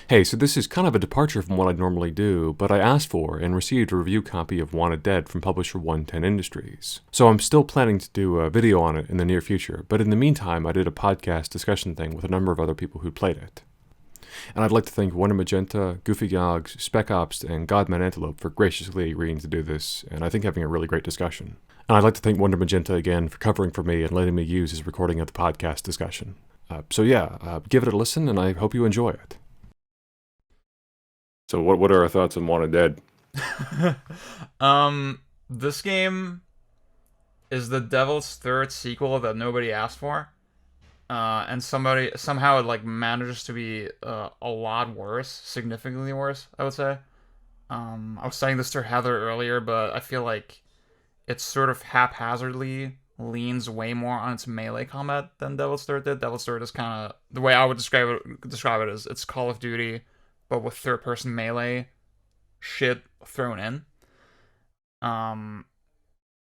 Hey, so this is kind of a departure from what I normally do, but I asked for and received a review copy of Wanted Dead from publisher 110 Industries. So I'm still planning to do a video on it in the near future, but in the meantime, I did a podcast discussion thing with a number of other people who played it. And I'd like to thank Wonder Magenta, Goofy Gogs, Spec Ops, and Godman Antelope for graciously agreeing to do this, and I think having a really great discussion. And I'd like to thank Wonder Magenta again for covering for me and letting me use his recording of the podcast discussion. Give it a listen, and I hope you enjoy it. So what are our thoughts on Wanted Dead? This game is the Devil's third sequel that nobody asked for. And somebody somehow it like manages to be a lot worse, significantly worse, I would say. I was saying this to Heather earlier, but I feel like it sort of haphazardly leans way more on its melee combat than Devil's Third did. Devil's Third is kind of the way I would describe it is it's Call of Duty, but with third person melee shit thrown in. Um,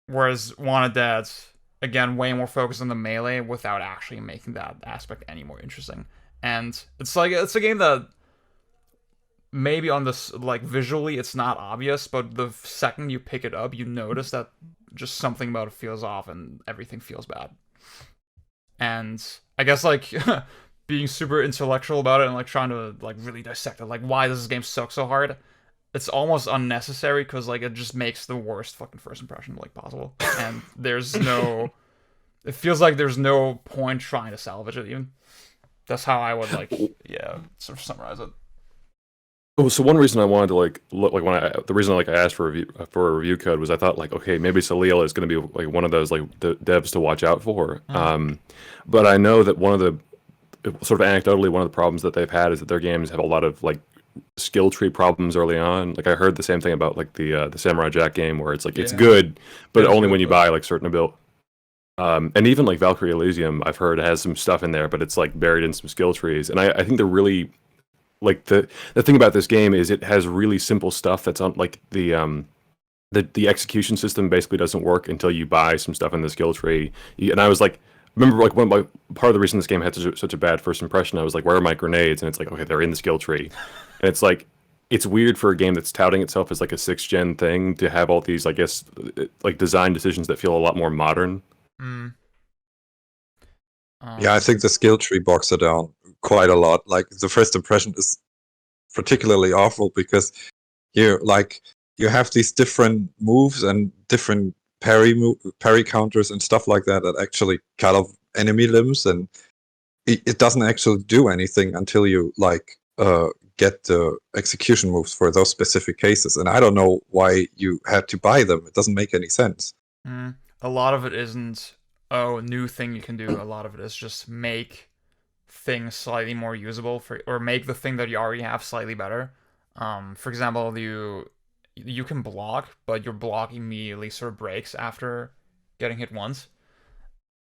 Whereas Wanted Dead's again way more focused on the melee without actually making that aspect any more interesting. And it's a game that maybe on this like visually it's not obvious, but the second you pick it up, you notice that just something about it feels off and everything feels bad. And I guess like being super intellectual about it and like trying to like really dissect it, like why does this game suck so hard? It's almost unnecessary because like it just makes the worst fucking first impression like possible, and there's no. It feels like there's no point trying to salvage it. Even that's how I would like, yeah, sort of summarize it. Oh, so one reason I wanted to like look like the reason I asked for a review code was I thought like, okay, maybe Salil is going to be like one of those like the devs to watch out for. But I know that one of the sort of anecdotally one of the problems that they've had is that their games have a lot of like skill tree problems early on. Like I heard the same thing about like the Samurai Jack game where it's like it's Yeah, good, but it is only good, when you but buy like certain ability. And even like Valkyrie Elysium, I've heard has some stuff in there, but it's like buried in some skill trees. And I think they're really like the thing about this game is it has really simple stuff that's on like the execution system basically doesn't work until you buy some stuff in the skill tree. And I was like, remember like part of the reason this game had such a bad first impression, I was like, where are my grenades? And it's like, okay, they're in the skill tree, and it's like. It's weird for a game that's touting itself as like a sixth gen thing to have all these, I guess, like design decisions that feel a lot more modern. mm, Yeah, I um, think the skill tree bogs it down quite a lot. Like the first impression is particularly awful because you have these different moves and different parry counters and stuff like that that actually cut off enemy limbs, and it doesn't actually do anything until you get the execution moves for those specific cases. And I don't know why you had to buy them. It doesn't make any sense. a lot of it isn't oh new thing you can do. A lot of it is just make things slightly more usable for or make the thing that you already have slightly better. For example, you can block, but your block immediately sort of breaks after getting hit once.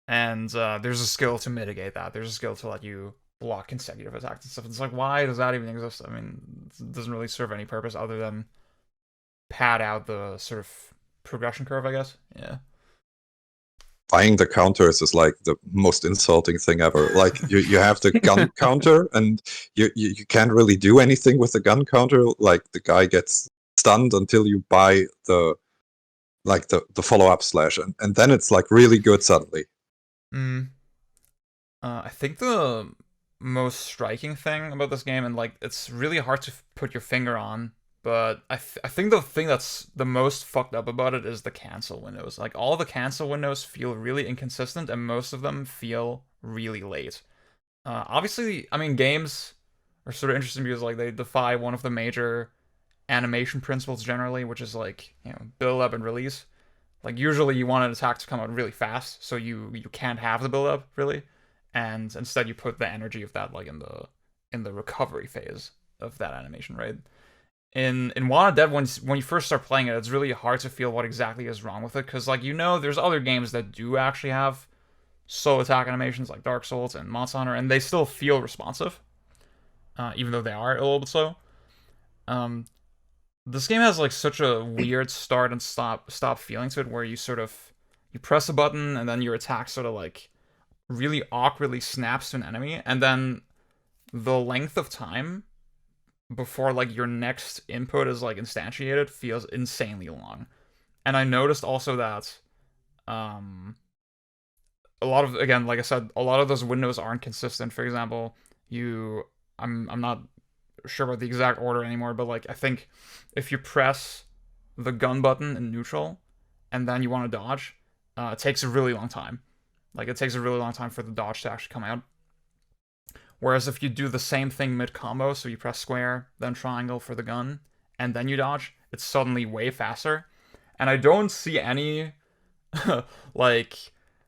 And there's a skill to mitigate that. There's a skill to let you block consecutive attacks and stuff. It's like, why does that even exist? I mean, it doesn't really serve any purpose other than pad out the sort of progression curve, I guess. Yeah. Buying the counters is like the most insulting thing ever. Like you have the gun counter, and you can't really do anything with the gun counter. Like the guy gets stunned until you buy the follow up slash, and then it's like really good suddenly. Mm. I think the most striking thing about this game, and like it's really hard to put your finger on, but I think the thing that's the most fucked up about it is the cancel windows. Like all the cancel windows feel really inconsistent, and most of them feel really late. Obviously, I mean games are sort of interesting because like they defy one of the major animation principles generally, which is like build up and release. Like usually you want an attack to come out really fast, so you can't have the build up really, and instead you put the energy of that like in the recovery phase of that animation, right? In Wanted Dead, when you first start playing it, it's really hard to feel what exactly is wrong with it because like there's other games that do actually have slow attack animations like Dark Souls and Monster Hunter, and they still feel responsive, even though they are a little bit slow. Um, this game has like such a weird start and stop feeling to it where you sort of you press a button and then your attack sort of like really awkwardly snaps to an enemy, and then the length of time before like your next input is like instantiated feels insanely long. And I noticed also that um a lot of, again, like I said, a lot of those windows aren't consistent. For example, you I'm not sure about the exact order anymore, but like I think if you press the gun button in neutral and then you want to dodge, it takes a really long time. Like it takes a really long time for the dodge to actually come out. Whereas if you do the same thing mid combo, so you press square, then triangle for the gun, and then you dodge, it's suddenly way faster. And I don't see any like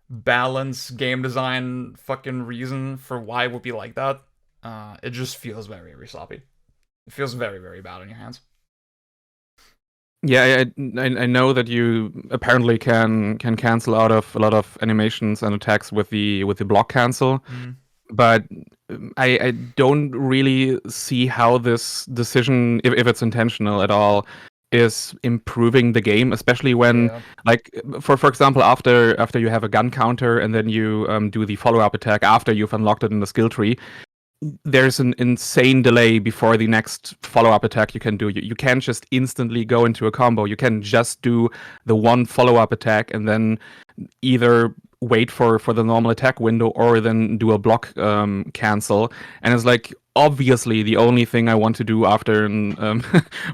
balance game design fucking reason for why it would be like that. It just feels very, very sloppy. It feels very, very bad in your hands. Yeah, I know that you apparently can cancel out of a lot of animations and attacks with the block cancel, but I don't really see how this decision, if it's intentional at all, is improving the game, especially when like for example after you have a gun counter and then you do the follow-up attack after you've unlocked it in the skill tree. There's an insane delay before the next follow-up attack you can do. You can't just instantly go into a combo. You can just do the one follow-up attack and then either wait for the normal attack window or then do a block cancel. And it's like, obviously the only thing I want to do after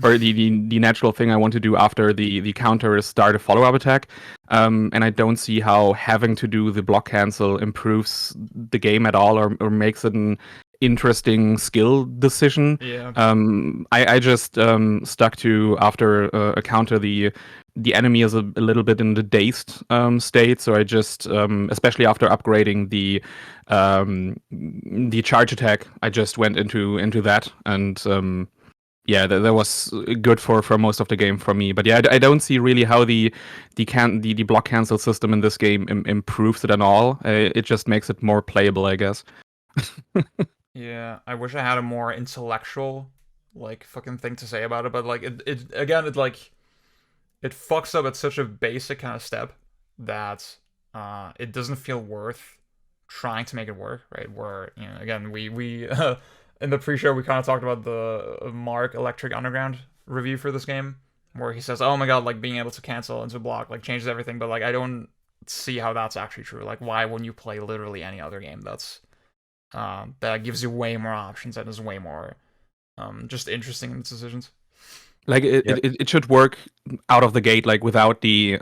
or the natural thing I want to do after the counter is start a follow-up attack. And I don't see how having to do the block cancel improves the game at all or makes it an interesting skill decision. I just stuck to, after a counter, the enemy is a little bit in the dazed state, so I just especially after upgrading the charge attack, I just went into that, and yeah, that was good for most of the game for me. But yeah, I don't see really how the block cancel system in this game improves it at all. It just makes it more playable, I guess. Yeah, I wish I had a more intellectual, like, fucking thing to say about it, but, like, it again, it, like, it fucks up at such a basic kind of step that it doesn't feel worth trying to make it work, right? Where, you know, again, we in the pre-show, we kind of talked about the Mark Electric Underground review for this game, where he says, oh my god, like, being able to cancel into block, like, changes everything, but, like, I don't see how that's actually true. Like, why wouldn't you play literally any other game that gives you way more options and is way more just interesting in its decisions? Like it should work out of the gate, like without the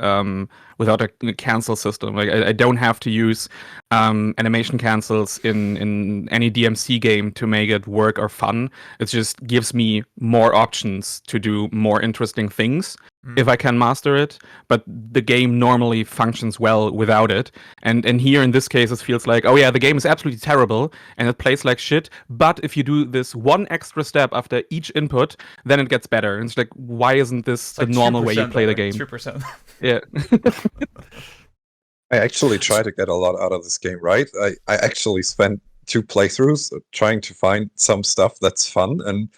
without a cancel system. Like I don't have to use animation cancels in any DMC game to make it work or fun. It just gives me more options to do more interesting things if I can master it. But the game normally functions well without it. And here in this case, it feels like, oh yeah, the game is absolutely terrible and it plays like shit. But if you do this one extra step after each input, then it gets better. And it's like, why isn't this the normal way you play the game? 2%. Yeah. I actually try to get a lot out of this game, right? I actually spent 2 playthroughs trying to find some stuff that's fun, and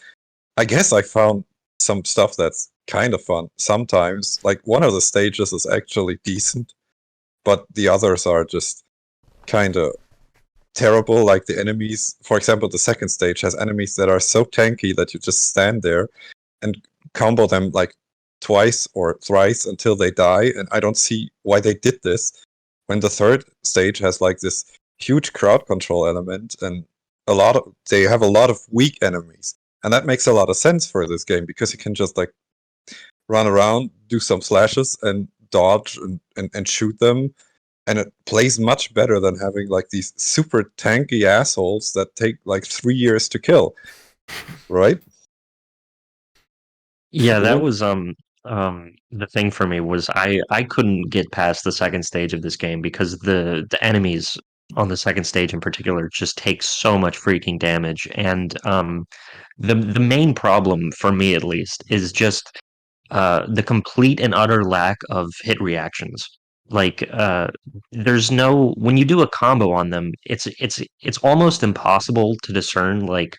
I guess I found some stuff that's kind of fun sometimes. Like, one of the stages is actually decent, but the others are just kind of terrible. Like, the enemies, for example, the second stage has enemies that are so tanky that you just stand there and combo them like twice or thrice until they die, and I don't see why they did this when the third stage has like this huge crowd control element, and they have a lot of weak enemies, and that makes a lot of sense for this game because you can just like run around, do some slashes, and dodge and shoot them, and it plays much better than having like these super tanky assholes that take like 3 years to kill, right? Yeah, that was the thing for me was I couldn't get past the second stage of this game because the enemies on the second stage in particular just take so much freaking damage, and the main problem for me at least is just the complete and utter lack of hit reactions. Like there's no, when you do a combo on them, it's almost impossible to discern like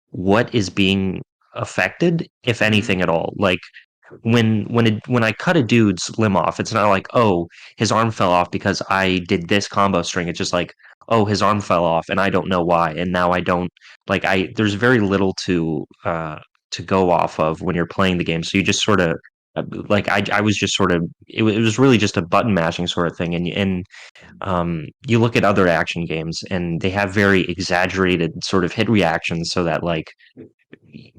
what is being affected, if anything at all. Like when I cut a dude's limb off, it's not like, oh, his arm fell off because I did this combo string. It's just like, oh, his arm fell off and I don't know why. And now I don't, like, I there's very little to to go off of when you're playing the game. So you just sort of like I was just sort of it was really just a button mashing sort of thing, and you look at other action games and they have very exaggerated sort of hit reactions, so that like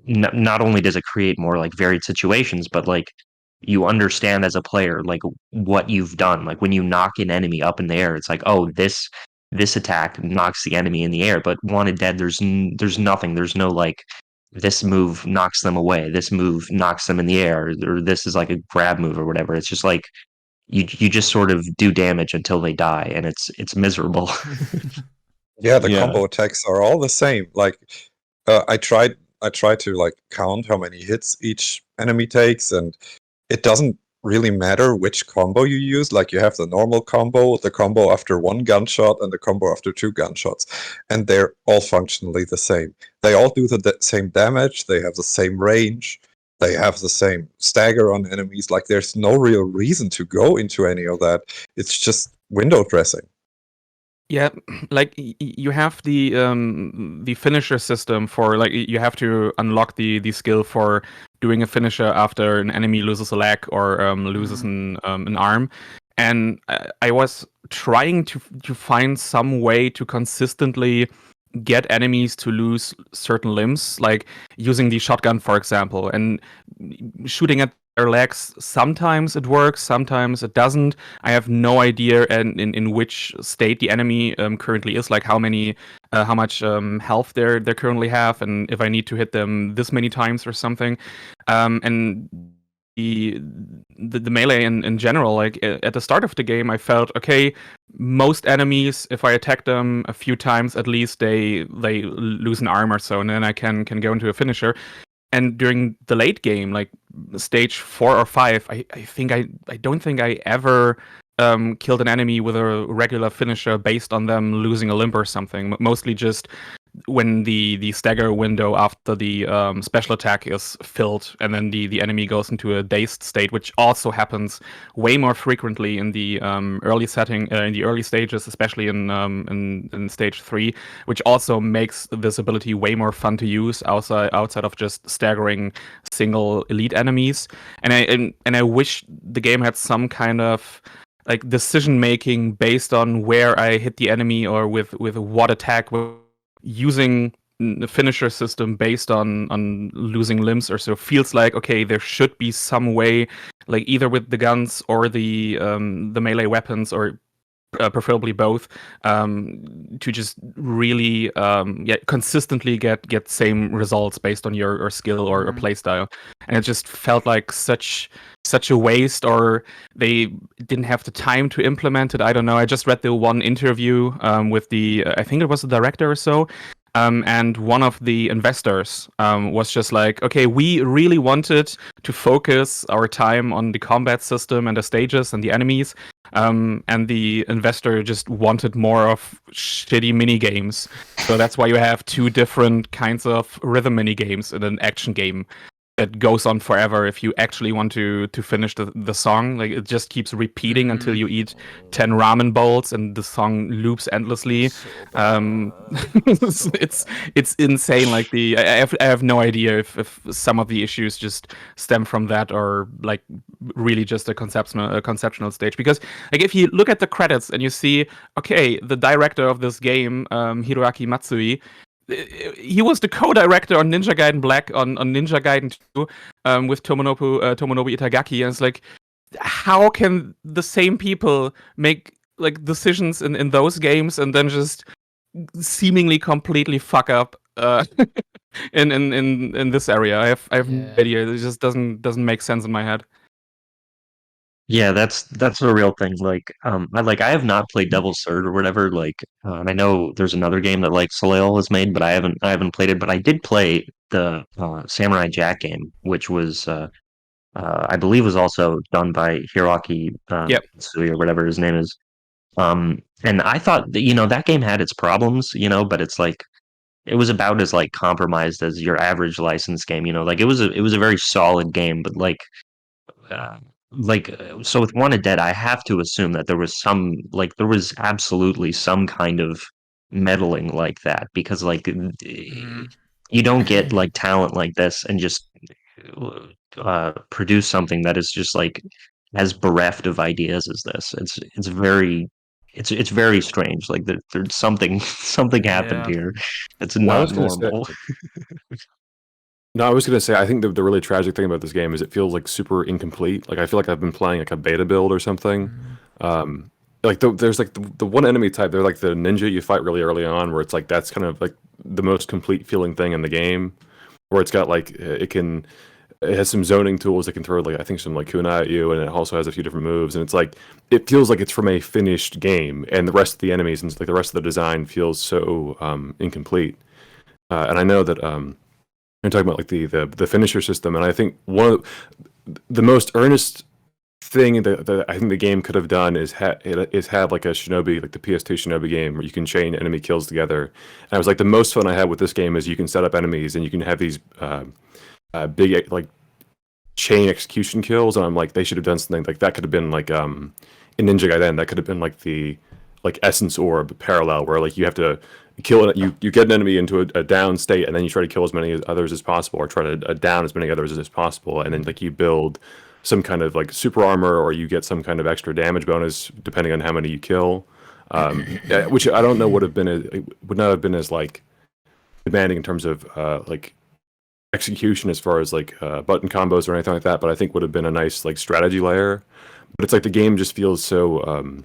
not only does it create more like varied situations, but like you understand as a player like what you've done. Like when you knock an enemy up in the air, it's like, oh, this attack knocks the enemy in the air. But Wanted Dead, there's nothing. There's no like this move knocks them away. This move knocks them in the air, or this is like a grab move or whatever. It's just like you just sort of do damage until they die, and it's miserable. Yeah, the Yeah. combo attacks are all the same. Like I tried to like count how many hits each enemy takes, and it doesn't really matter which combo you use. Like you have the normal combo, the combo after one gunshot, and the combo after two gunshots, and they're all functionally the same. They all do the same damage. They have the same range. They have the same stagger on enemies. Like there's no real reason to go into any of that. It's just window dressing. Yeah, like you have the finisher system for like you have to unlock the skill for doing a finisher after an enemy loses a leg or loses an arm, and I was trying to find some way to consistently get enemies to lose certain limbs, like using the shotgun, for example, and shooting at their legs. Sometimes it works, sometimes it doesn't. I have no idea in which state the enemy currently is, like how much health they currently have, and if I need to hit them this many times or something. And the melee in general, like at the start of the game, I felt okay. Most enemies, if I attack them a few times, at least they lose an arm or so, and then I can go into a finisher. And during the late game, like stage 4 or 5, I don't think I ever killed an enemy with a regular finisher based on them losing a limb or something. Mostly just when the stagger window after the special attack is filled, and then the enemy goes into a dazed state, which also happens way more frequently in the early setting, in the early stages, especially in stage 3, which also makes this ability way more fun to use outside of just staggering single elite enemies. And I wish the game had some kind of like decision making based on where I hit the enemy or with what attack, using the finisher system based on losing limbs or so. Feels like, okay, there should be some way, like either with the guns or the melee weapons, or preferably both, to just really consistently get same results based on your skill or play style. And it just felt like such a waste, or they didn't have the time to implement it. I don't know. I just read the one interview with the I think it was the director or so. And one of the investors was just like, okay, we really wanted to focus our time on the combat system and the stages and the enemies. And the investor just wanted more of shitty mini games. So that's why you have two different kinds of rhythm mini games in an action game that goes on forever. If you actually want to finish the song, like it just keeps repeating until you eat 10 ramen bowls and the song loops endlessly. It's insane. Like I have no idea if some of the issues just stem from that, or like really just a conceptual stage. Because like if you look at the credits and you see, okay, the director of this game, Hiroaki Matsui, he was the co-director on Ninja Gaiden Black, on Ninja Gaiden 2, with Tomonobu Itagaki, and it's like, how can the same people make like decisions in those games and then just seemingly completely fuck up in this area? I have no idea. It just doesn't make sense in my head. Yeah, that's a real thing. Like, I have not played Devil's Third or whatever. Like, and I know there's another game that like Soleil has made, but I haven't played it. But I did play the Samurai Jack game, which was I believe was also done by Hiroaki Yep. Sui or whatever his name is. And I thought that, you know, that game had its problems, you know, but it's like it was about as like compromised as your average license game, you know. Like it was a very solid game, but uh, so with Wanted Dead, I have to assume that there was absolutely some kind of meddling like that, because like You don't get like talent like this and just produce something that is just like as bereft of ideas as this. It's very it's very strange. Like there's something happened Yeah. here. It's Well, I not was gonna say, normal. no, I was gonna say, I think the really tragic thing about this game is it feels like super incomplete. Like I feel like I've been playing like a beta build or something. Um, like there's like the one enemy type, they're like the ninja you fight really early on, where it's like that's kind of like the most complete feeling thing in the game, where it's got like it has some zoning tools that can throw like I think some like kunai at you, and it also has a few different moves, and it's like it feels like it's from a finished game, and the rest of the enemies and like the rest of the design feels so incomplete. And I know that you're talking about like the finisher system, and I think one of the most earnest thing that I think the game could have done is have like a shinobi, like the PS2 shinobi game, where you can chain enemy kills together. And I was like, the most fun I had with this game is you can set up enemies and you can have these big like chain execution kills, and I'm like, they should have done something like that. Could have been like in Ninja Gaiden, that could have been like the like essence orb parallel, where like you have to kill it, you get an enemy into a down state, and then you try to kill as many others as possible, or try to down as many others as possible, and then like you build some kind of like super armor, or you get some kind of extra damage bonus depending on how many you kill. Yeah, which I don't know would not have been as like demanding in terms of like execution as far as like button combos or anything like that, but I think would have been a nice like strategy layer. But it's like the game just feels so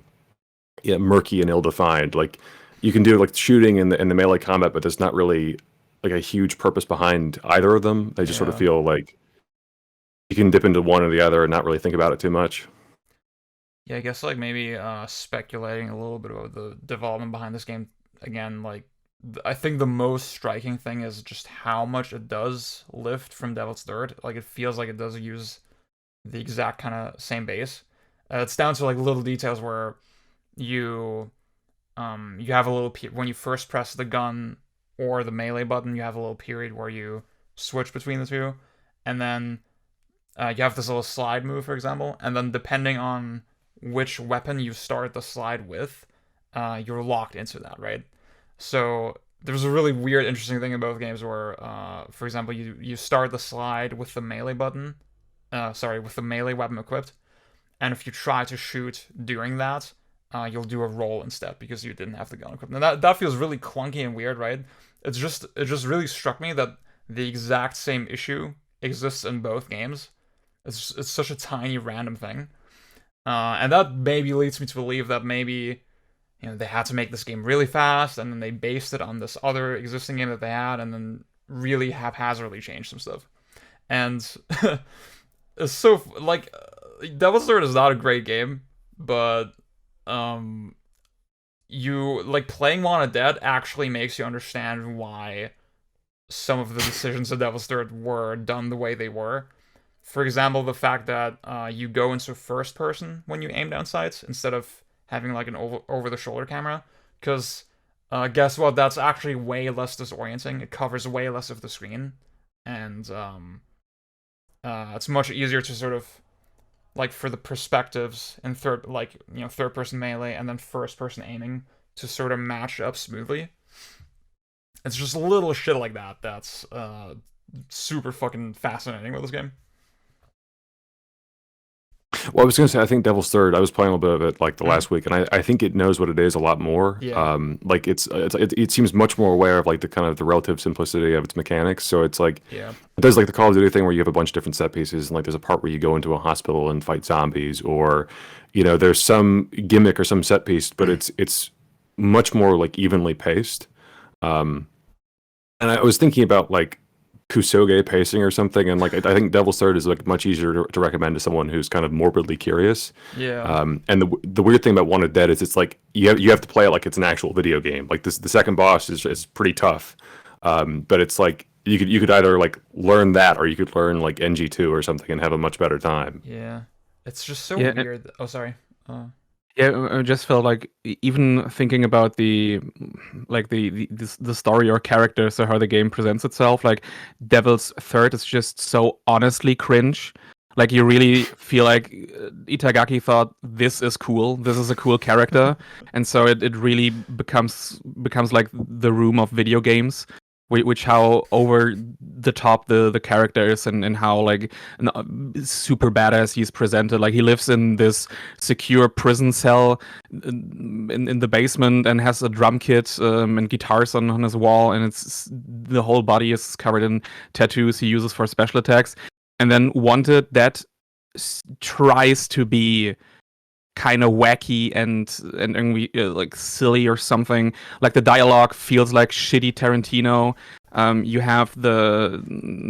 yeah, murky and ill-defined. Like you can do like shooting and the melee combat, but there's not really like a huge purpose behind either of them. They just sort of Yeah. feel like you can dip into one or the other and not really think about it too much. Yeah, I guess like maybe speculating a little bit about the development behind this game again, like I think the most striking thing is just how much it does lift from Devil's Third. Like it feels like it does use the exact kind of same base. It's down to like little details where you you have a little when you first press the gun or the melee button, you have a little period where you switch between the two, and then you have this little slide move, for example, and then depending on which weapon you start the slide with, you're locked into that, right? So there's a really weird, interesting thing in both games where, for example, you start the slide with the melee button, with the melee weapon equipped, and if you try to shoot during that, you'll do a roll instead because you didn't have the gun equipped. And that feels really clunky and weird, right? It just really struck me that the exact same issue exists in both games. It's such a tiny random thing, and that maybe leads me to believe that maybe they had to make this game really fast, and then they based it on this other existing game that they had, and then really haphazardly changed some stuff. And it's so like Devil's Third is not a great game, but you like playing Wanted Dead actually makes you understand why some of the decisions of Devil's Third were done the way they were. For example, the fact that you go into first person when you aim down sights instead of having like an over the shoulder camera, because guess what? That's actually way less disorienting. It covers way less of the screen, and it's much easier to sort of like for the perspectives in third person melee and then first person aiming to sort of match up smoothly. It's just a little shit like that that's super fucking fascinating with this game. Well, I was gonna say, I think Devil's Third. I was playing a little bit of it like the last week, and I think it knows what it is a lot more. Yeah. Like it seems much more aware of like the kind of the relative simplicity of its mechanics. So it's like Yeah. it does like the Call of Duty thing where you have a bunch of different set pieces, and like there's a part where you go into a hospital and fight zombies, or there's some gimmick or some set piece, but it's much more like evenly paced. And I was thinking about like Kusoge pacing or something, and like I think Devil's Third is like much easier to recommend to someone who's kind of morbidly curious. Yeah. And the weird thing about Wanted Dead is it's like you have to play it like it's an actual video game. Like the second boss is pretty tough, but it's like you could either like learn that or you could learn like NG2 or something and have a much better time. Yeah. It's just so Yeah, weird. Oh, sorry. Yeah, I just felt like even thinking about the story or characters or how the game presents itself, like Devil's Third is just so honestly cringe. Like you really feel like Itagaki thought this is cool, this is a cool character, and so it really becomes like the room of video games. which how over the top the character is, and how like super badass he's presented. Like he lives in this secure prison cell in the basement and has a drum kit and guitars on his wall, and it's the whole body is covered in tattoos he uses for special attacks. And then Wanted, that tries to be kind of wacky and like silly or something. Like the dialogue feels like shitty Tarantino. You have the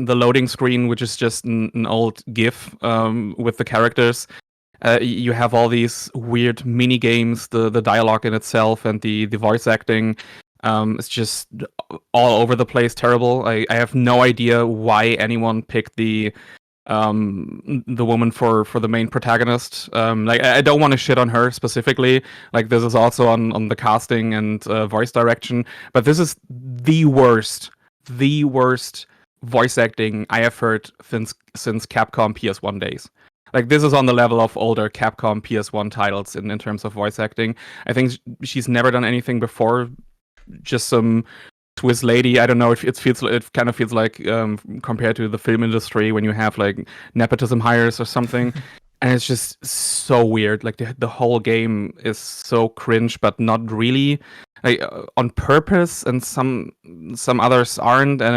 loading screen, which is just an old GIF with the characters. You have all these weird mini games, the dialogue in itself, and the voice acting. It's just all over the place, terrible. I have no idea why anyone picked the woman for the main protagonist. Like I don't want to shit on her specifically. Like this is also on the casting and voice direction, but this is the worst voice acting I have heard since Capcom PS1 days. Like this is on the level of older Capcom PS1 titles in terms of voice acting. I think she's never done anything before. Just some Swiss lady. I don't know. It kind of feels like compared to the film industry when you have like nepotism hires or something, and it's just so weird. Like the whole game is so cringe, but not really like on purpose, and some others aren't, and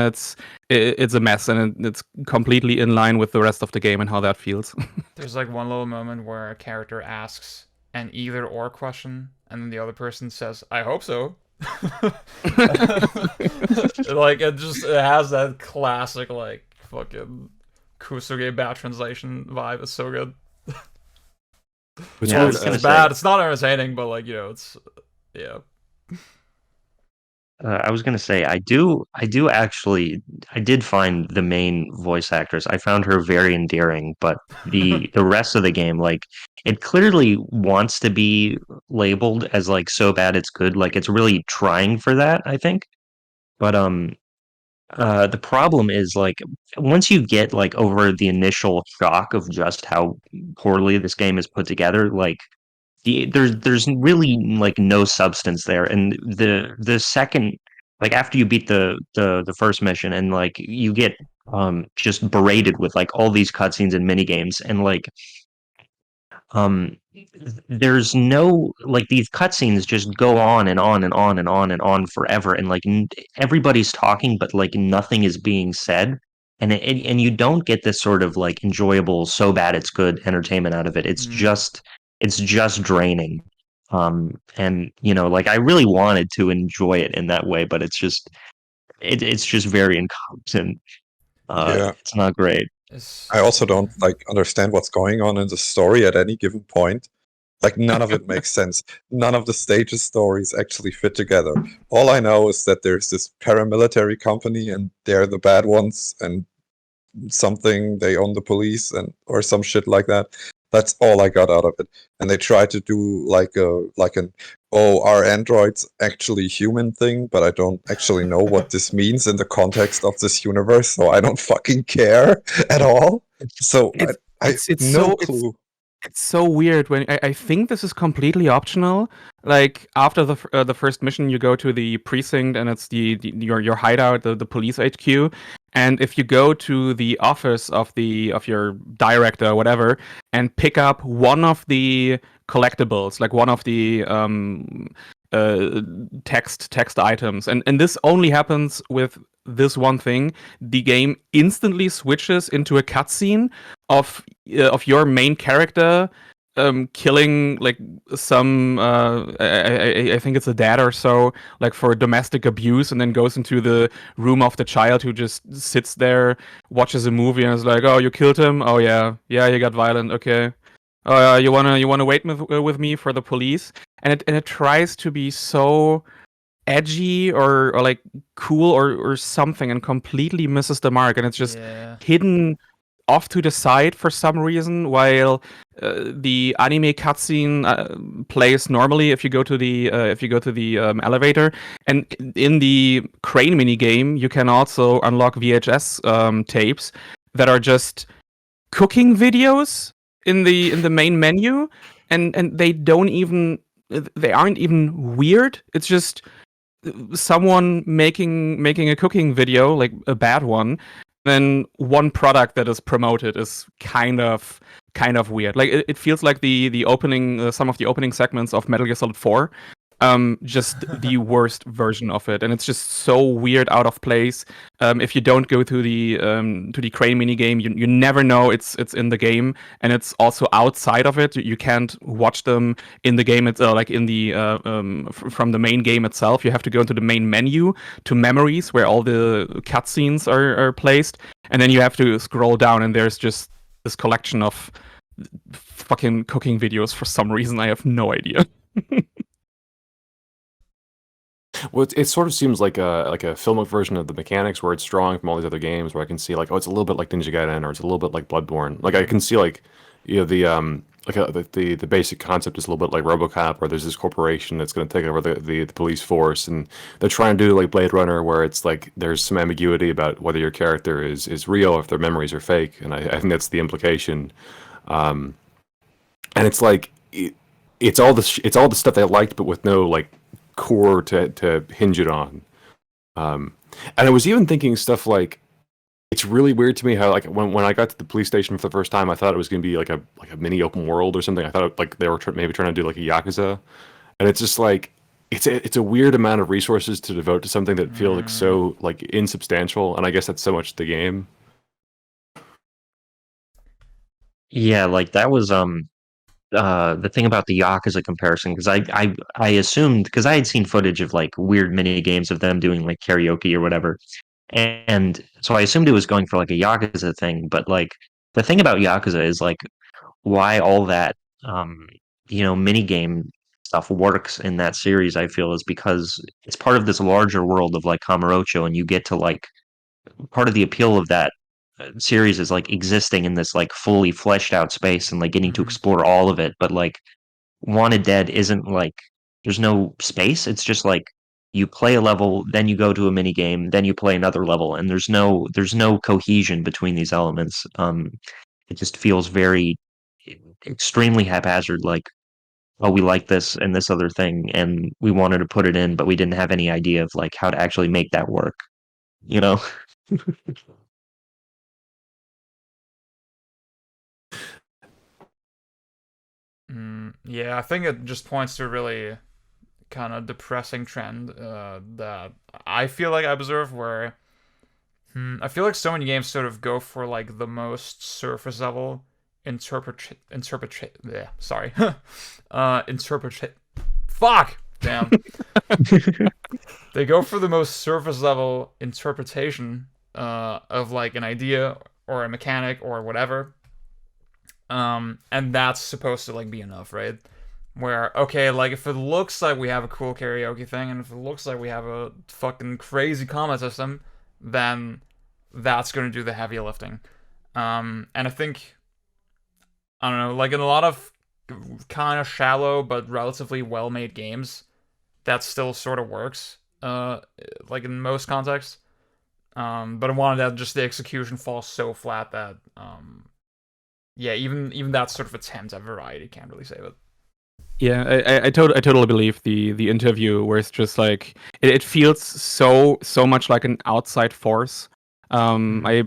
it's a mess, and it's completely in line with the rest of the game and how that feels. There's like one little moment where a character asks an either or question, and then the other person says, "I hope so." Like it has that classic like fucking Kusuge bad translation vibe. It's so good. Yeah, It's bad. It's not entertaining, but like it's yeah. I was gonna say I did find the main voice actress. I found her very endearing, but the rest of the game, like it clearly wants to be labeled as like so bad it's good. Like it's really trying for that, I think. But the problem is like once you get like over the initial shock of just how poorly this game is put together, like there's really like no substance there, and the second, like after you beat the first mission and like you get just berated with like all these cutscenes and mini games, and like um there's no, like these cutscenes just go on and on and on and on and on forever, and like everybody's talking but like nothing is being said, and you don't get this sort of like enjoyable so bad it's good entertainment out of it. It's just draining. And you know, like I really wanted to enjoy it in that way, but it's just very incompetent. Yeah. It's not great. I also don't like understand what's going on in the story at any given point. Like none of it makes sense. None of the stages' stories actually fit together. All I know is that there's this paramilitary company and they're the bad ones, and something they own the police and or some shit like that. That's all I got out of it. And they try to do like an oh, are androids actually human thing, but I don't actually know what this means in the context of this universe, so I don't fucking care at all. So It's no clue. It's so weird when I think this is completely optional. Like after the first mission, you go to the precinct and it's your hideout, the police HQ. And if you go to the office of your director or whatever and pick up one of the collectibles, like one of the text items, and this only happens with this one thing, the game instantly switches into a cutscene of your main character killing like some I think it's a dad or so, like for domestic abuse, and then goes into the room of the child who just sits there, watches a movie, and is like, "Oh, you killed him? Oh yeah, he got violent. Okay. Oh, you wanna wait with me for the police?" And it tries to be so edgy or like cool or something, and completely misses the mark, and it's just hidden off to the side for some reason, while the anime cutscene plays normally if you go to the elevator. And in the crane mini game, you can also unlock VHS tapes that are just cooking videos in the main menu, and they aren't even weird. It's just someone making a cooking video, like a bad one, then one product that is promoted is kind of weird. Like it feels like the opening, some of the opening segments of Metal Gear Solid 4, just the worst version of it, and it's just so weird, out of place. If you don't go to the crane mini game, you never know it's in the game, and it's also outside of it. You can't watch them in the game. It's like in the from the main game itself. You have to go into the main menu to memories, where all the cutscenes are placed, and then you have to scroll down, and there's just this collection of fucking cooking videos for some reason. I have no idea. Well, it sort of seems like a filmic version of the mechanics, where it's drawing from all these other games, where I can see like, oh, it's a little bit like Ninja Gaiden, or it's a little bit like Bloodborne. Like I can see like, the the basic concept is a little bit like RoboCop, where there's this corporation that's going to take over the police force, and they're trying to do like Blade Runner, where it's like there's some ambiguity about whether your character is real or if their memories are fake, and I think that's the implication. And it's like it's all the stuff I liked, but with no like core to hinge it on. And I was even thinking stuff like, it's really weird to me how like when I got to the police station for the first time, I thought it was going to be like a mini open world or something. I thought like they were maybe trying to do like a Yakuza, and it's just like it's a weird amount of resources to devote to something that feels like so like insubstantial, and I guess that's so much the game. Yeah, like that was the thing about the Yakuza comparison, because I assumed, because I had seen footage of like weird mini games of them doing like karaoke or whatever, and so I assumed it was going for like a Yakuza thing. But like the thing about Yakuza is like why all that mini game stuff works in that series, I feel, is because it's part of this larger world of like Kamurocho, and you get to like, part of the appeal of that series is like existing in this like fully fleshed out space and like getting to explore all of it. But like Wanted Dead isn't like, there's no space. It's just like you play a level, then you go to a mini game, then you play another level, and there's no cohesion between these elements. It just feels very extremely haphazard. Like, oh, we like this and this other thing, and we wanted to put it in, but we didn't have any idea of like how to actually make that work. You know? Yeah, I think it just points to a really kind of depressing trend that I feel like I observe, where I feel like so many games sort of go for like the most surface level interpret fuck damn they go for the most surface level interpretation of like an idea or a mechanic or whatever, and that's supposed to like be enough, right? Where, okay, like if it looks like we have a cool karaoke thing, and if it looks like we have a fucking crazy combat system, then that's gonna do the heavy lifting. And I think, I don't know, like in a lot of kind of shallow but relatively well-made games, that still sort of works, like in most contexts. But I wanted that, just the execution falls so flat that, yeah, even that sort of attempt at variety can't really save it. Yeah, I totally believe the interview, where it's just like it feels so much like an outside force. I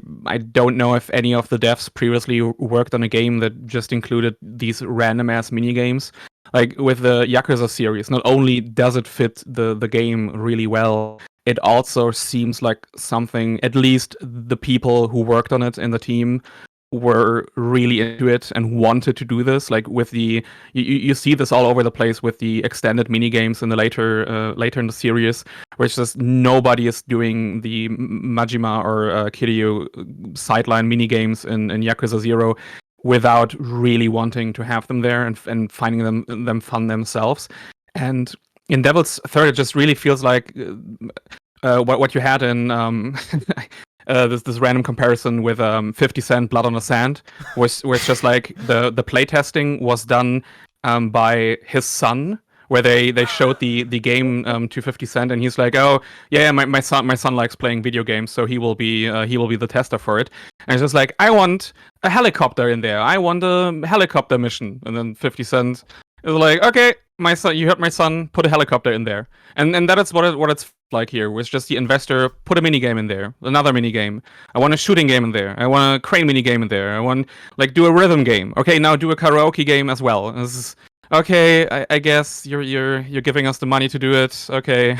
don't know if any of the devs previously worked on a game that just included these random ass mini games. Like with the Yakuza series, not only does it fit the game really well, it also seems like something, at least the people who worked on it in the team were really into it and wanted to do this. Like with the you see this all over the place with the extended mini games in the later in the series, where it's just nobody is doing the Majima or Kiryu sideline mini games in Yakuza 0 without really wanting to have them there and finding them fun themselves. And in Devil's Third, it just really feels like what you had in this random comparison with 50 Cent Blood on the Sand, where it's just like the playtesting was done by his son, where they showed the game to 50 Cent, and he's like, oh yeah, my son likes playing video games, so he will be the tester for it. And it's just like, I want a helicopter in there, I want a helicopter mission, and then 50 Cent It's like, okay, my son, you heard my son, put a helicopter in there, and that is what it's like here. It's just the investor put a mini game in there, another mini game. I want a shooting game in there. I want a crane mini game in there. I want like do a rhythm game. Okay, now do a karaoke game as well. This is, okay, I guess you're giving us the money to do it. Okay,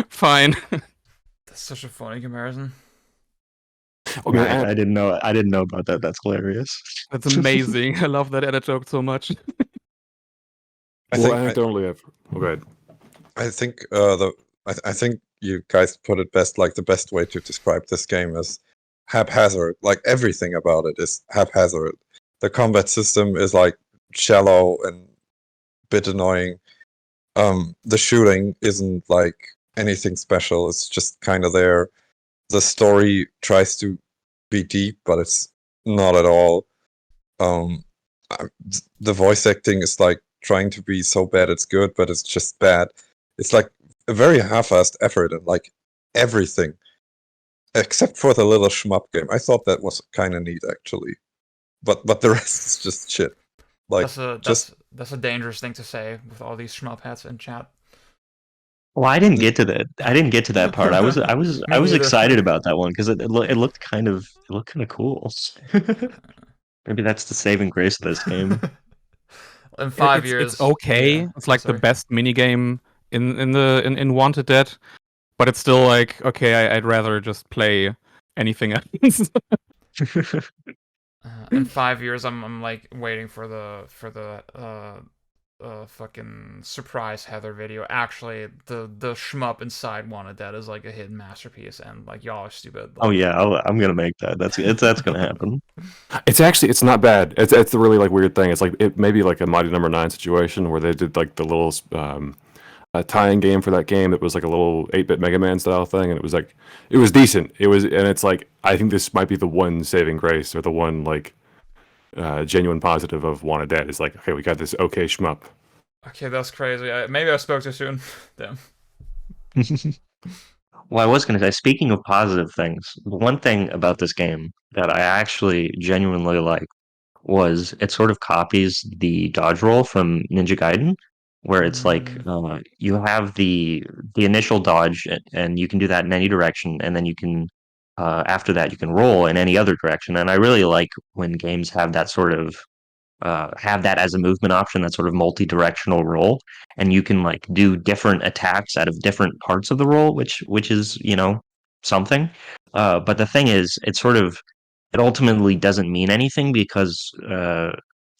fine. That's such a funny comparison. I mean, I didn't know about that. That's hilarious. That's amazing. I love that edit joke so much. well, anecdotally, go ahead. I think I think you guys put it best. Like the best way to describe this game is haphazard. Like everything about it is haphazard. The combat system is like shallow and bit annoying. The shooting isn't like anything special. It's just kind of there. The story tries to be deep, but it's not at all. The voice acting is like trying to be so bad it's good, but it's just bad. It's like a very half-assed effort in like everything, except for the little shmup game. I thought that was kind of neat actually, but the rest is just shit. Like that's a dangerous thing to say with all these shmup hats in chat. Well, I didn't get to that. I didn't get to that part. I was Me neither. excited about that one because it looked kind of cool. Maybe that's the saving grace of this game. In 5 years, it's okay. yeah. It's like Sorry. the best minigame in Wanted Dead, but it's still like, okay, I'd rather just play anything else. In 5 years, I'm like waiting for the fucking surprise Heather video. Actually, the shmup inside Wanted Dead is like a hidden masterpiece, and like y'all are stupid. Like, Oh yeah, I'm gonna make that. That's gonna happen. It's not bad. It's a really like weird thing. It's like it maybe like a Mighty Number 9 situation where they did like the little a tie-in game for that game. It was like a little 8-bit Mega Man style thing, and it was decent. And it's like I think this might be the one saving grace or the one like genuine positive of Wanted Dead is like, okay, we got this okay shmup. okay, that's crazy. Maybe I spoke too soon. Damn. Well, I was going to say, speaking of positive things, the one thing about this game that I actually genuinely like was it sort of copies the dodge roll from Ninja Gaiden, where it's like you have the initial dodge, and you can do that in any direction, and then you can after that you can roll in any other direction. And I really like when games have that sort of have that as a movement option, that sort of multi-directional roll, and you can like do different attacks out of different parts of the roll, which is something. But the thing is, it ultimately doesn't mean anything because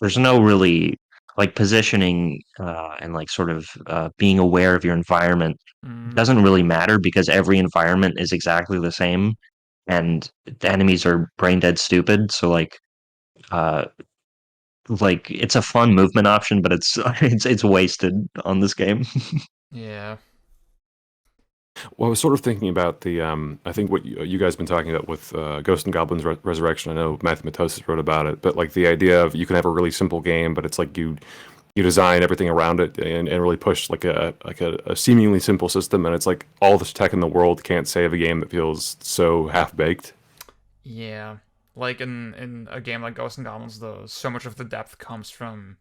there's no really like positioning and like sort of being aware of your environment doesn't really matter because every environment is exactly the same, and the enemies are brain dead stupid. So uh, like it's a fun movement option, but it's it's wasted on this game. Yeah. Well, I was sort of thinking about the I think what you guys have been talking about with Ghost and Goblins Resurrection. I know Matthew Matosis wrote about it, but like the idea of you can have a really simple game, but it's like you design everything around it and really push like a seemingly simple system, and it's like all this tech in the world can't save a game that feels so half baked. Yeah. Like in a game like Ghosts and Goblins, though, so much of the depth comes from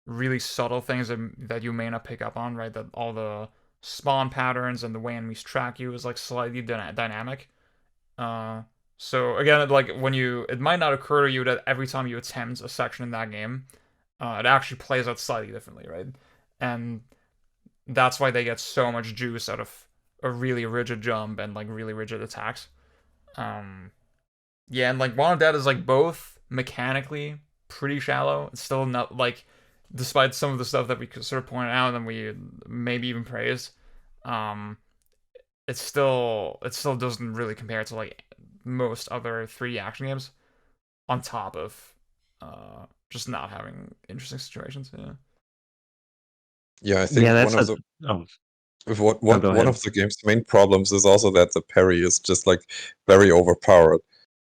really subtle things that you may not pick up on, right? That all the spawn patterns and the way enemies track you is like slightly dynamic. So again, like it might not occur to you that every time you attempt a section in that game, it actually plays out slightly differently, right? And that's why they get so much juice out of a really rigid jump and like really rigid attacks. Yeah, and like Wanted Dead is like both mechanically pretty shallow. It's still not like, despite some of the stuff that we could sort of point out and we maybe even praise, it still doesn't really compare to like most other 3D action games. On top of just not having interesting situations. Yeah. Yeah, I think that's one of a, the oh, one go ahead. of the game's main problems is also that the parry is just like very overpowered.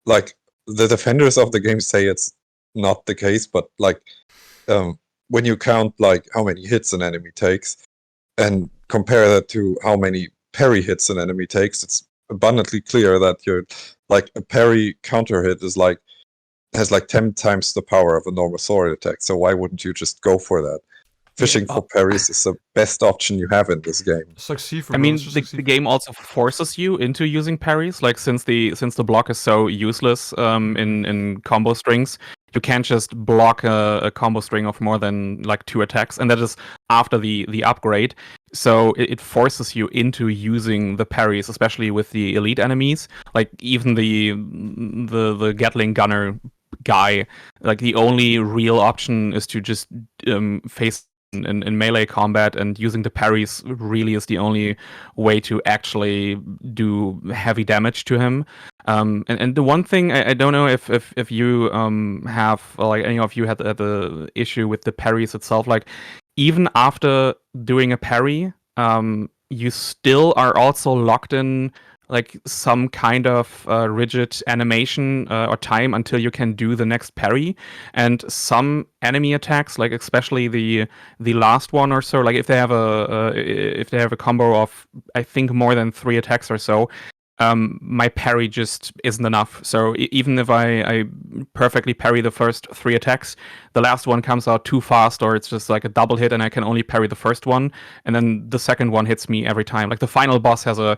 Like the defenders of the game say it's not the case, but like when you count like how many hits an enemy takes and compare that to how many parry hits an enemy takes, it's abundantly clear that you're like a parry counter hit is like has like 10 times the power of a normal sword attack. So why wouldn't you just go for that? fishing for parries is the best option you have in this game. It's like Sifu. I bro. mean, It's just the, like the Sifu. game also forces you into using parries. Like since the block is so useless in combo strings, you can't just block a combo string of more than like 2 attacks, and that is after the upgrade. So it forces you into using the parries, especially with the elite enemies. Like even the Gatling gunner guy, like the only real option is to just face in melee combat, and using the parries really is the only way to actually do heavy damage to him. And the one thing I don't know if you have, like any of you had the issue with the parries itself, like even after doing a parry, you still are also locked in like some kind of rigid animation or time until you can do the next parry. And some enemy attacks, like especially the last one or so, like if they have a combo of I think more than 3 attacks or so, my parry just isn't enough. So even if I perfectly parry the first 3 attacks, the last one comes out too fast, or it's just like a double hit and I can only parry the first one, and then the second one hits me every time. Like the final boss has a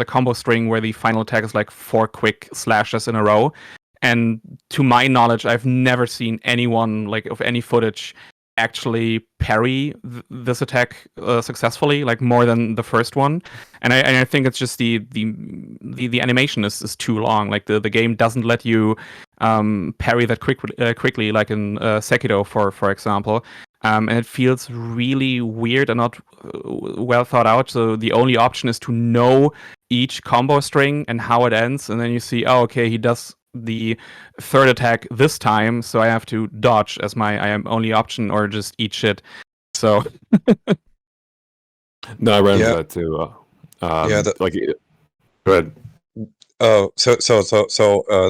combo string where the final attack is like 4 quick slashes in a row. And to my knowledge, I've never seen anyone, like of any footage, actually parry this attack successfully, like more than the first one. And I think it's just the animation is too long. Like the game doesn't let you parry that quickly, like in Sekiro, for example. And it feels really weird and not well thought out. So the only option is to know each combo string and how it ends, and then you see, oh, okay, he does the third attack this time, so I have to dodge as my only option, or just eat shit. So No, I ran into Yeah. that too. Yeah, like, go ahead. So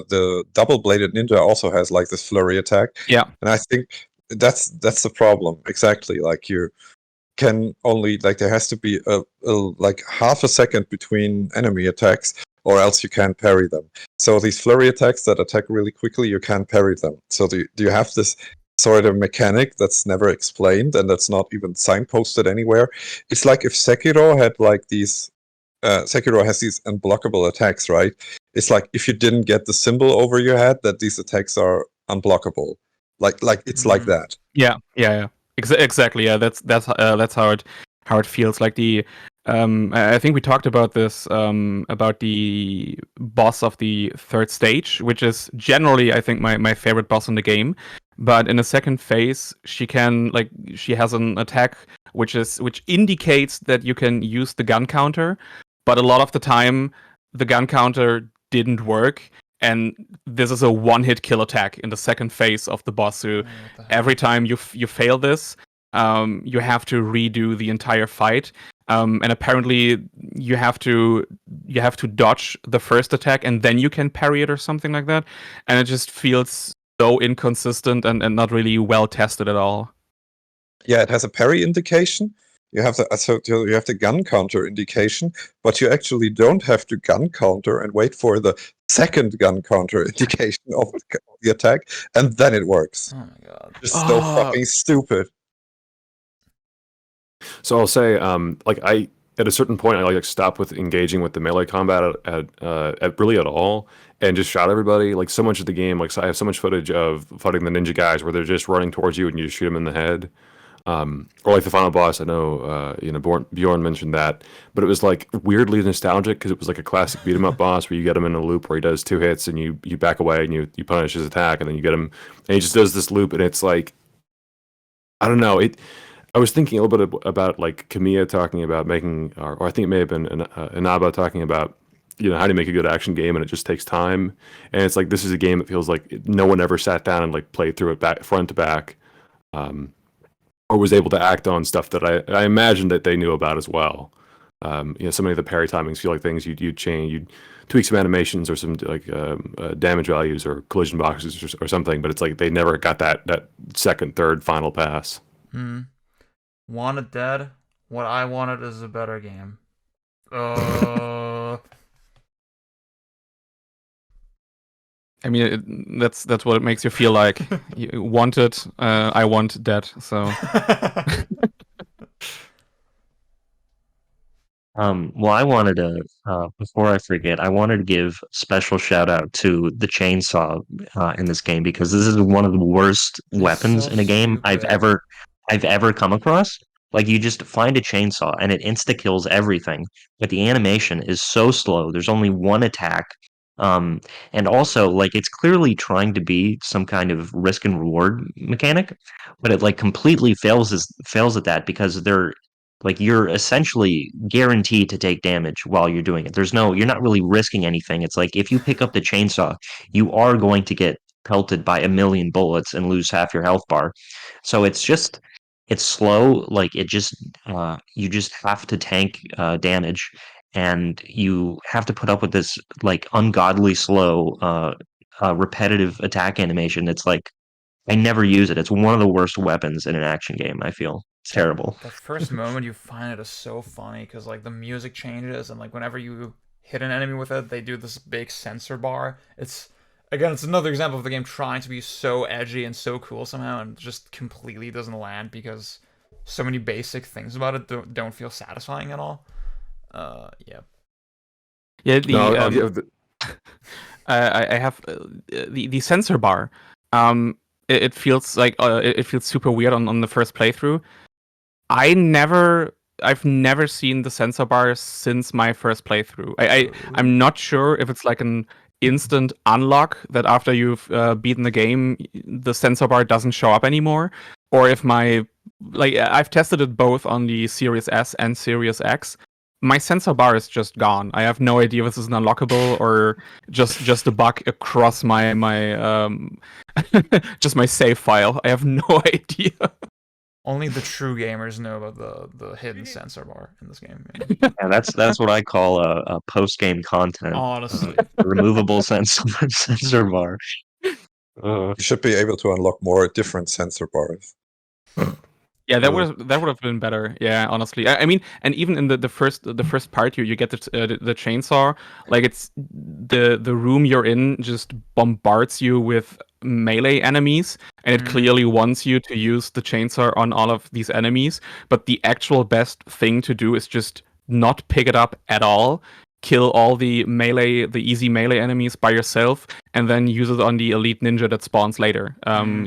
the double-bladed ninja also has like this flurry attack, yeah, and I think that's the problem exactly. Like you can only like there has to be a like half a second between enemy attacks, or else you can't parry them. So these flurry attacks that attack really quickly, you can't parry them. So do you have this sort of mechanic that's never explained and that's not even signposted anywhere? It's like if Sekiro had like these. Sekiro has these unblockable attacks, right? It's like if you didn't get the symbol over your head, that these attacks are unblockable. Like it's like that. yeah. Exactly. Yeah, that's how it feels. Like the I think we talked about this about the boss of the third stage, which is generally I think my favorite boss in the game. But in the second phase, she has an attack which indicates that you can use the gun counter, but a lot of the time the gun counter didn't work. And this is a one-hit kill attack in the second phase of the boss. So every time you fail this, you have to redo the entire fight. And apparently you have to dodge the first attack and then you can parry it or something like that. And it just feels so inconsistent and not really well tested at all. Yeah, it has a parry indication. You have you have the gun counter indication, but you actually don't have to gun counter and wait for the second gun counter indication of the attack, and then it works. Oh my god. Just so fucking stupid. So I'll say, like I at a certain point, I like stopped with engaging with the melee combat at really at all, and just shot everybody. Like so much of the game, like so I have so much footage of fighting the ninja guys where they're just running towards you and you just shoot them in the head. Or like the final boss, I know, Bjorn mentioned that, but it was like weirdly nostalgic because it was like a classic beat 'em up boss where you get him in a loop where he does 2 hits and you back away and you punish his attack and then you get him and he just does this loop and it's like, I don't know, I was thinking a little bit about like Kamiya talking about making, or I think it may have been Inaba talking about, how do you make a good action game and it just takes time, and it's like this is a game that feels like no one ever sat down and like played through it back front to back. Or was able to act on stuff that I imagined that they knew about as well. So many of the parry timings feel like things you'd change, you'd tweak some animations or some like damage values or collision boxes or something, but it's like they never got that second, third, final pass. Wanted dead. What I wanted is a better game. I mean, that's what it makes you feel like. You want it, I want dead. So Well, I wanted to, before I forget, I wanted to give special shout out to the chainsaw in this game because this is one of the worst weapons so in a game stupid. I've ever come across. Like you just find a chainsaw and it insta kills everything, but the animation is so slow. There's only one attack. Um, and also like it's clearly trying to be some kind of risk and reward mechanic, but it like completely fails at that because they're like you're essentially guaranteed to take damage while you're doing it. You're not really risking anything. It's like if you pick up the chainsaw, you are going to get pelted by a million bullets and lose half your health bar. So it's slow. Like you just have to tank damage, and you have to put up with this like ungodly slow, repetitive attack animation. It's like I never use it. It's one of the worst weapons in an action game. I feel it's terrible. That first moment you find it is so funny because like the music changes and like whenever you hit an enemy with it, they do this big sensor bar. It's another example of the game trying to be so edgy and so cool somehow and just completely doesn't land because so many basic things about it don't feel satisfying at all. Yeah. yeah, I have the sensor bar. It feels like it feels super weird on the first playthrough. I've never seen the sensor bar since my first playthrough. I'm not sure if it's like an instant unlock that after you've beaten the game, the sensor bar doesn't show up anymore, or if I've tested it both on the Series S and Series X. My sensor bar is just gone. I have no idea if this is an unlockable or just a bug across my just my save file. I have no idea. Only the true gamers know about the hidden sensor bar in this game. Yeah, that's what I call a post game content. Honestly. Removable sensor bar. You should be able to unlock more different sensor bars. Yeah, that would have been better. Yeah, honestly, I mean, and even in the first part, you get the chainsaw. Like it's the room you're in just bombards you with melee enemies, and it clearly wants you to use the chainsaw on all of these enemies. But the actual best thing to do is just not pick it up at all. Kill all the easy melee enemies by yourself, and then use it on the elite ninja that spawns later.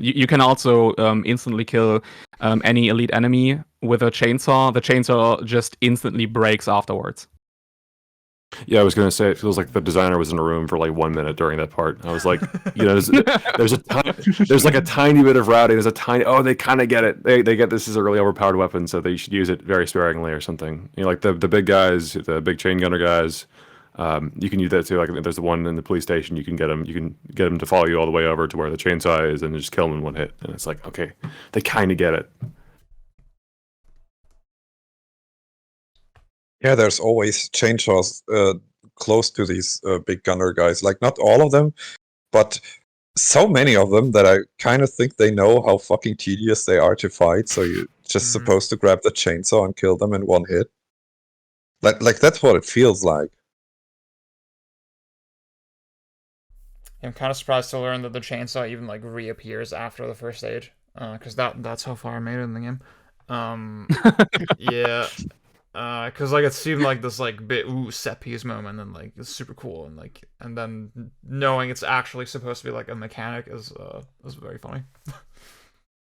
You can also instantly kill any elite enemy with a chainsaw. The chainsaw just instantly breaks afterwards. Yeah, I was gonna say it feels like the designer was in a room for like 1 minute during that part. I was like, there's like a tiny bit of routing. There's a tiny. Oh, they kind of get it. They get this is a really overpowered weapon, so they should use it very sparingly or something. Like the big guys, the big chain gunner guys. You can use that too. Like there's the one in the police station. You can get them to follow you all the way over to where the chainsaw is, and just kill them in one hit. And it's like, okay, they kind of get it. Yeah, there's always chainsaws close to these big gunner guys. Like, not all of them, but so many of them that I kind of think they know how fucking tedious they are to fight. So you're just supposed to grab the chainsaw and kill them in one hit. Like that's what it feels like. I'm kind of surprised to learn that the chainsaw even like reappears after the first stage, because that's how far I made it in the game. Yeah. Because like it seemed like this like bit set piece moment and like it's super cool and then knowing it's actually supposed to be like a mechanic is very funny.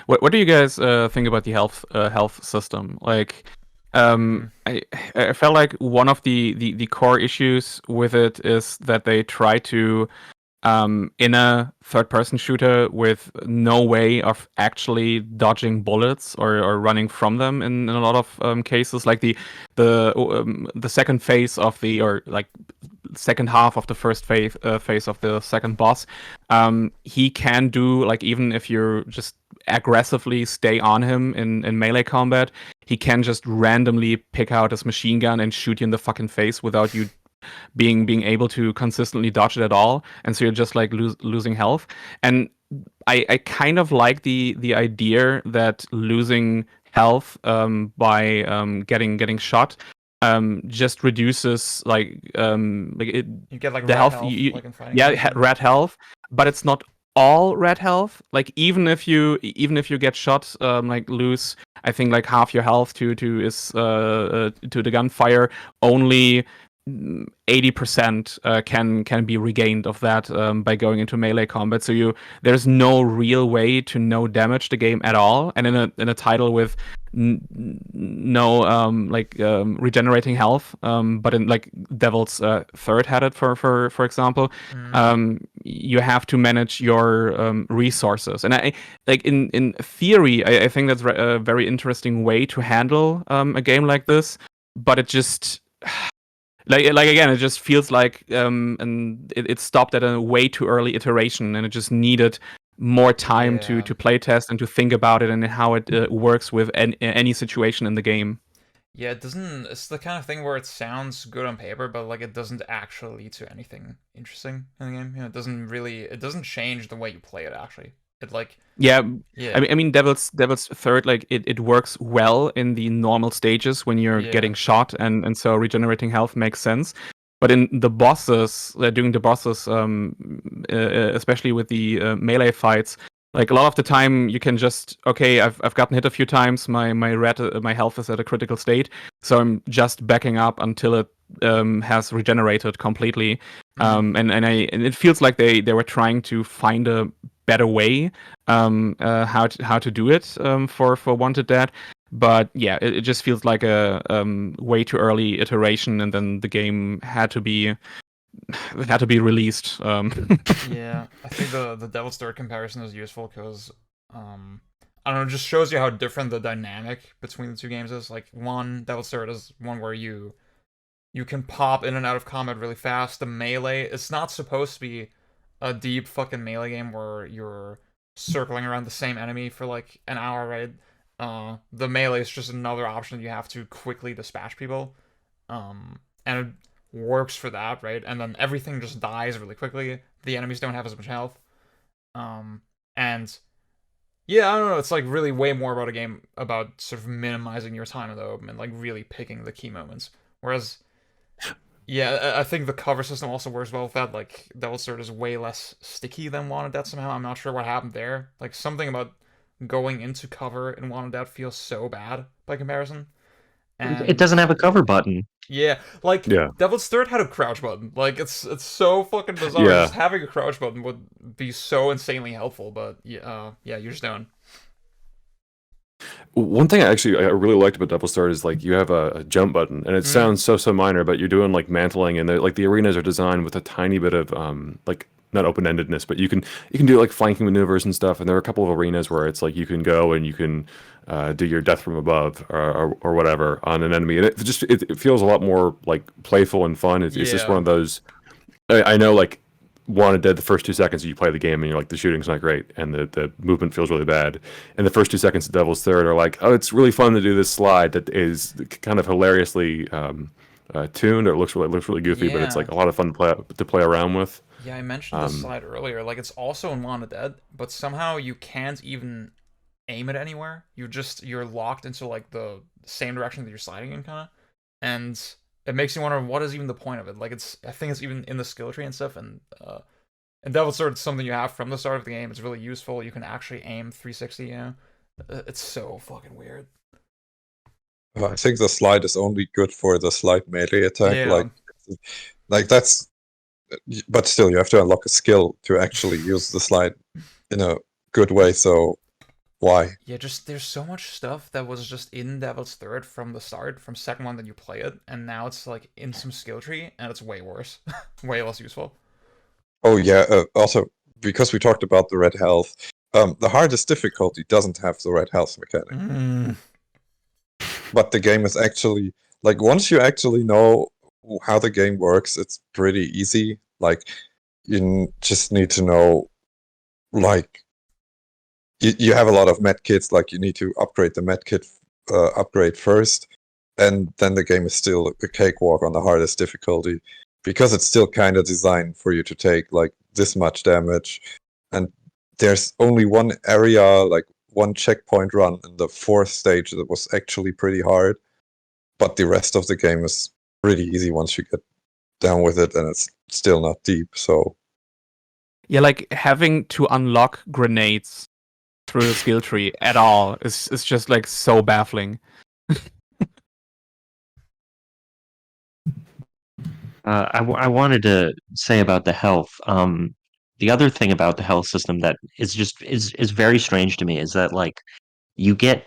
What do you guys think about the health system? Like, I felt like one of the core issues with it is that they try to in a third-person shooter with no way of actually dodging bullets or running from them in a lot of cases, like the second phase of the or like second half of the first phase of the second boss, he can do like even if you're just aggressively stay on him in melee combat, he can just randomly pick out his machine gun and shoot you in the fucking face without you being able to consistently dodge it at all, and so you're just like losing health. And I kind of like the idea that losing health by getting shot just reduces like it You get like the red health. health, You, like in fighting yeah, games, yeah. red health, but it's not all red health. Like even if you get shot, like lose, I think like half your health to the gunfire. Only 80% can be regained of that by going into melee combat. So there's no real way to no damage the game at all. And in a title with no regenerating health, but in like Devil's Third had it for example, you have to manage your resources. And I like in theory, I think that's a very interesting way to handle a game like this. But it just like again, it just feels like and it stopped at a way too early iteration, and it just needed more time to play test and to think about it and how it works with any situation in the game. Yeah, it doesn't. It's the kind of thing where it sounds good on paper, but like it doesn't actually lead to anything interesting in the game. You know, it doesn't change the way you play it. Actually, it like Yeah, yeah, I mean, Devil's Third, like it works well in the normal stages when you're Yeah. getting shot, and so regenerating health makes sense. But in the bosses, doing the bosses, especially with the melee fights, like a lot of the time you can just I've gotten hit a few times. My health is at a critical state, so I'm just backing up until it has regenerated completely. And it feels like they were trying to find a better way how to do it for Wanted Dead. But yeah, it just feels like a way too early iteration, and then the game had to be released. Yeah, I think the Devil's Third comparison is useful because I don't know, it just shows you how different the dynamic between the two games is. Like Devil's Third is one where you can pop in and out of combat really fast. The melee, it's not supposed to be a deep fucking melee game where you're circling around the same enemy for like an hour, right? The melee is just another option that you have to quickly dispatch people. And it works for that, right? And then everything just dies really quickly. The enemies don't have as much health. And yeah, I don't know, it's like really way more about a game about sort of minimizing your time in the open and like really picking the key moments. Whereas yeah, I think the cover system also works well with that. Like, Devil's Third is way less sticky than Wanted Dead somehow. I'm not sure what happened there. Like, something about going into cover in Wanted Dead feels so bad by comparison. And It doesn't have a cover button. yeah, like Yeah. Devil's Third had a crouch button. Like, it's so fucking bizarre. Yeah. Just having a crouch button would be so insanely helpful. But yeah, you just don't. One thing I really liked about Devil's Third is like you have a jump button, and it sounds so minor, but you're doing like mantling, and like the arenas are designed with a tiny bit of like not open-endedness, but you can do like flanking maneuvers and stuff. And there are a couple of arenas where it's like you can go and you can do your death from above or whatever on an enemy, and it feels a lot more like playful and fun. It's just Yeah. one of those. I know like Wanted Dead, the first 2 seconds you play the game and you're like, the shooting's not great and the movement feels really bad. And the first 2 seconds of Devil's Third are like, oh, it's really fun to do this slide that is kind of hilariously tuned, or it looks really goofy, but it's Yeah. like a lot of fun to play around with. Yeah, I mentioned the slide earlier. Like, it's also in Wanted Dead, but somehow you can't even aim it anywhere. You're locked into like the same direction that you're sliding in, kind of, and it makes you wonder what is even the point of it. Like, I think it's even in the skill tree and stuff. And Devil's Third is something you have from the start of the game. It's really useful. You can actually aim 360. You know, it's so fucking weird. I think the slide is only good for the slide melee attack. Yeah. Like that's, but still, you have to unlock a skill to actually use the slide in a good way. So why? Yeah, just there's so much stuff that was just in Devil's Third from the start, from second one that you play it, and now it's like in some skill tree, and it's way worse, way less useful. Oh yeah. Also, because we talked about the red health, the hardest difficulty doesn't have the red health mechanic. But the game is actually like, once you actually know how the game works, it's pretty easy. Like, you just need to know, like, you have a lot of medkits. Like, you need to upgrade the medkit upgrade first, and then the game is still a cakewalk on the hardest difficulty, because it's still kind of designed for you to take like this much damage. And there's only one area, like one checkpoint run in the 4th stage that was actually pretty hard. but the rest of the game is pretty easy once you get down with it, and it's still not deep. So Yeah, like having to unlock grenades through the skill tree at all is just like so baffling. I wanted to say about the health. The other thing about the health system that is very strange to me is that like you get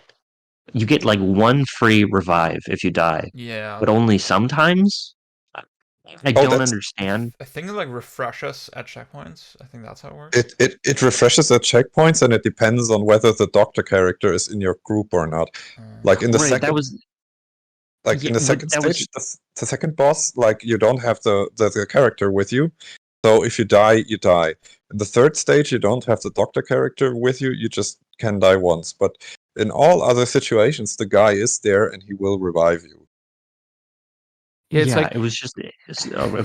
like one free revive if you die, Yeah. but only sometimes. I oh, don't that's understand. I think it like refresh us at checkpoints. I think that's how it works. it refreshes at checkpoints, and it depends on whether the doctor character is in your group or not. Like in the Right, that second was like in the second that was stage, the second boss, like you don't have the character with you. So if you die, you die. In the third stage, you don't have the doctor character with you. You just can die once. But in all other situations, the guy is there and he will revive you. Yeah, it's like it was just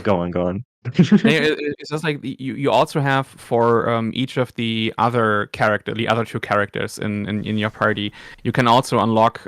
go on. it's just like you also have for each of the other two characters in your party, you can also unlock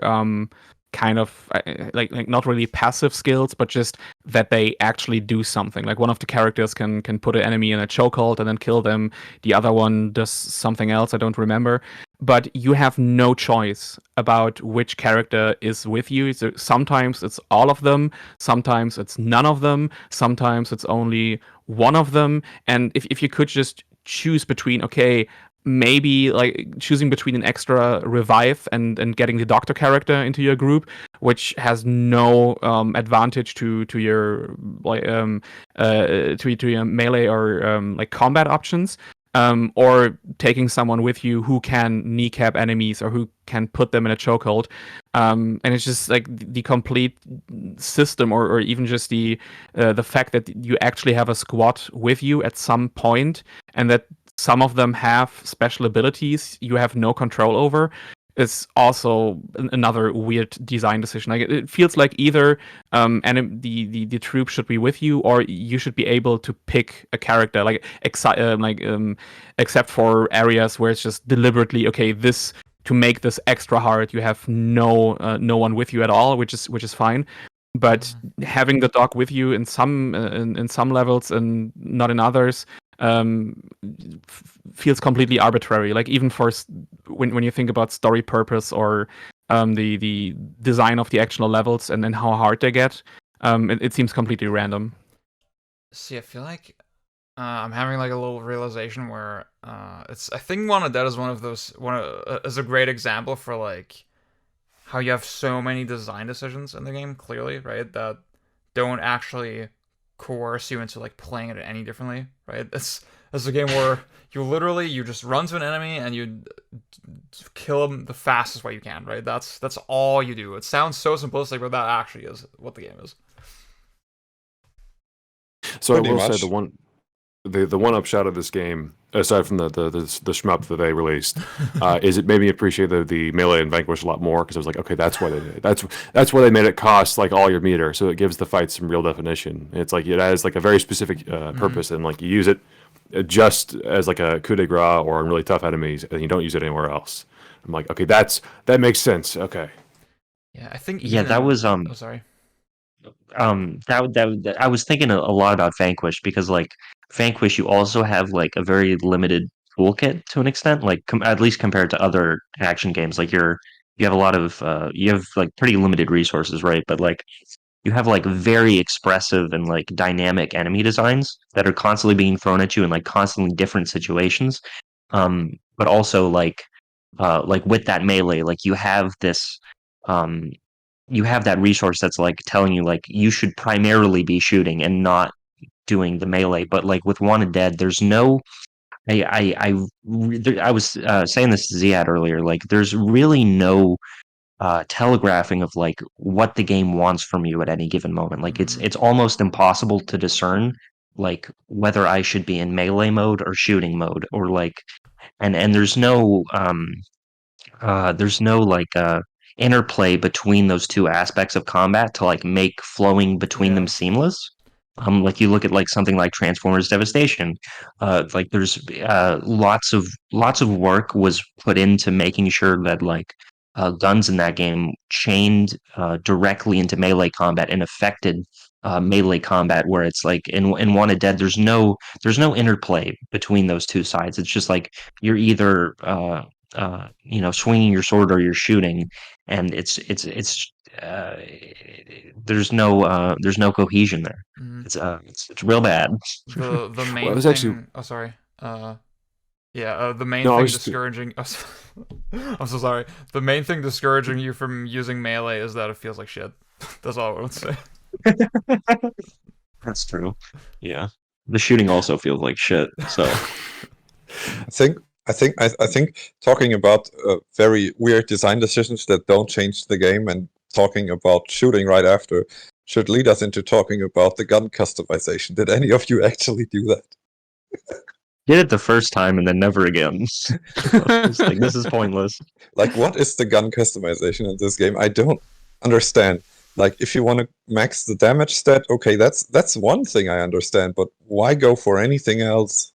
kind of like not really passive skills, but just that they actually do something. Like one of the characters can put an enemy in a chokehold and then kill them. The other one does something else I don't remember. But you have no choice about which character is with you. So sometimes it's all of them, sometimes it's none of them, sometimes it's only one of them. And if you could just choose between, okay, maybe like choosing between an extra revive and getting the doctor character into your group, which has no advantage to your like to your melee or like combat options, or taking someone with you who can kneecap enemies or who can put them in a chokehold. And it's just like the complete system, or even just the fact that you actually have a squad with you at some point, and that some of them have special abilities you have no control over, is also another weird design decision. Like it feels like either and the troop should be with you, or you should be able to pick a character, like except for areas where it's just deliberately, okay, this, to make this extra hard, you have no one with you at all, which is fine. But having the dog with you in some levels and not in others feels completely arbitrary. Like even for when you think about story purpose or the design of the actual levels and how hard they get, it seems completely random. See, I feel like I'm having like a little realization where it's. I think One of Dead is one of those. Is a great example for like how you have so many design decisions in the game. Clearly, right, that don't actually coerce you into like playing it any differently. Right, it's a game where you just run to an enemy and you kill them the fastest way you can. Right, that's all you do. It sounds so simplistic, but that actually is what the game is. So Pretty I will say much. the one upshot of this game, aside from the shmup that they released, is it made me appreciate the melee and Vanquish a lot more, because I was like, okay, that's why they did it. That's why they made it cost like all your meter, so it gives the fight some real definition. It's like it has like a very specific purpose, and like you use it just as like a coup de grace or on really tough enemies, and you don't use it anywhere else. I'm like, okay, that makes sense. Okay. Yeah, I think. Yeah, that was Oh, sorry. that I was thinking a lot about Vanquish, because like Vanquish, you also have like a very limited toolkit to an extent, like at least compared to other action games. Like you have a lot of you have like pretty limited resources, right? But like you have like very expressive and like dynamic enemy designs that are constantly being thrown at you in like constantly different situations. But also like with that melee, like um you have that resource that's like telling you like you should primarily be shooting and not doing the melee. But like with Wanted Dead, there's no. I was saying this to Ziad earlier. Like, there's really no telegraphing of like what the game wants from you at any given moment. Like, it's almost impossible to discern like whether I should be in melee mode or shooting mode, or like, and there's no like interplay between those two aspects of combat to like make flowing between them Yeah. seamless. Like you look at like something like Transformers Devastation, like there's lots of work was put into making sure that like guns in that game chained directly into melee combat and affected melee combat, where it's like in Wanted Dead, there's no interplay between those two sides. It's just like you're either swinging your sword or you're shooting, and uh, there's no cohesion there. Mhm. It's real bad. The main it was thing. actually- Oh, sorry. The main No, I thing was just- discouraging. I'm so sorry. The main thing discouraging you from using melee is that it feels like shit. That's all I would say. That's true. Yeah. The shooting also feels like shit. So I think talking about very weird design decisions that don't change the game and talking about shooting right after should lead us into talking about the gun customization. Did any of you actually do that? did it the first time and then never again. It's like, this is pointless. Like, what is the gun customization in this game? I don't understand. Like, if you want to max the damage stat, okay, that's one thing I understand, but why go for anything else?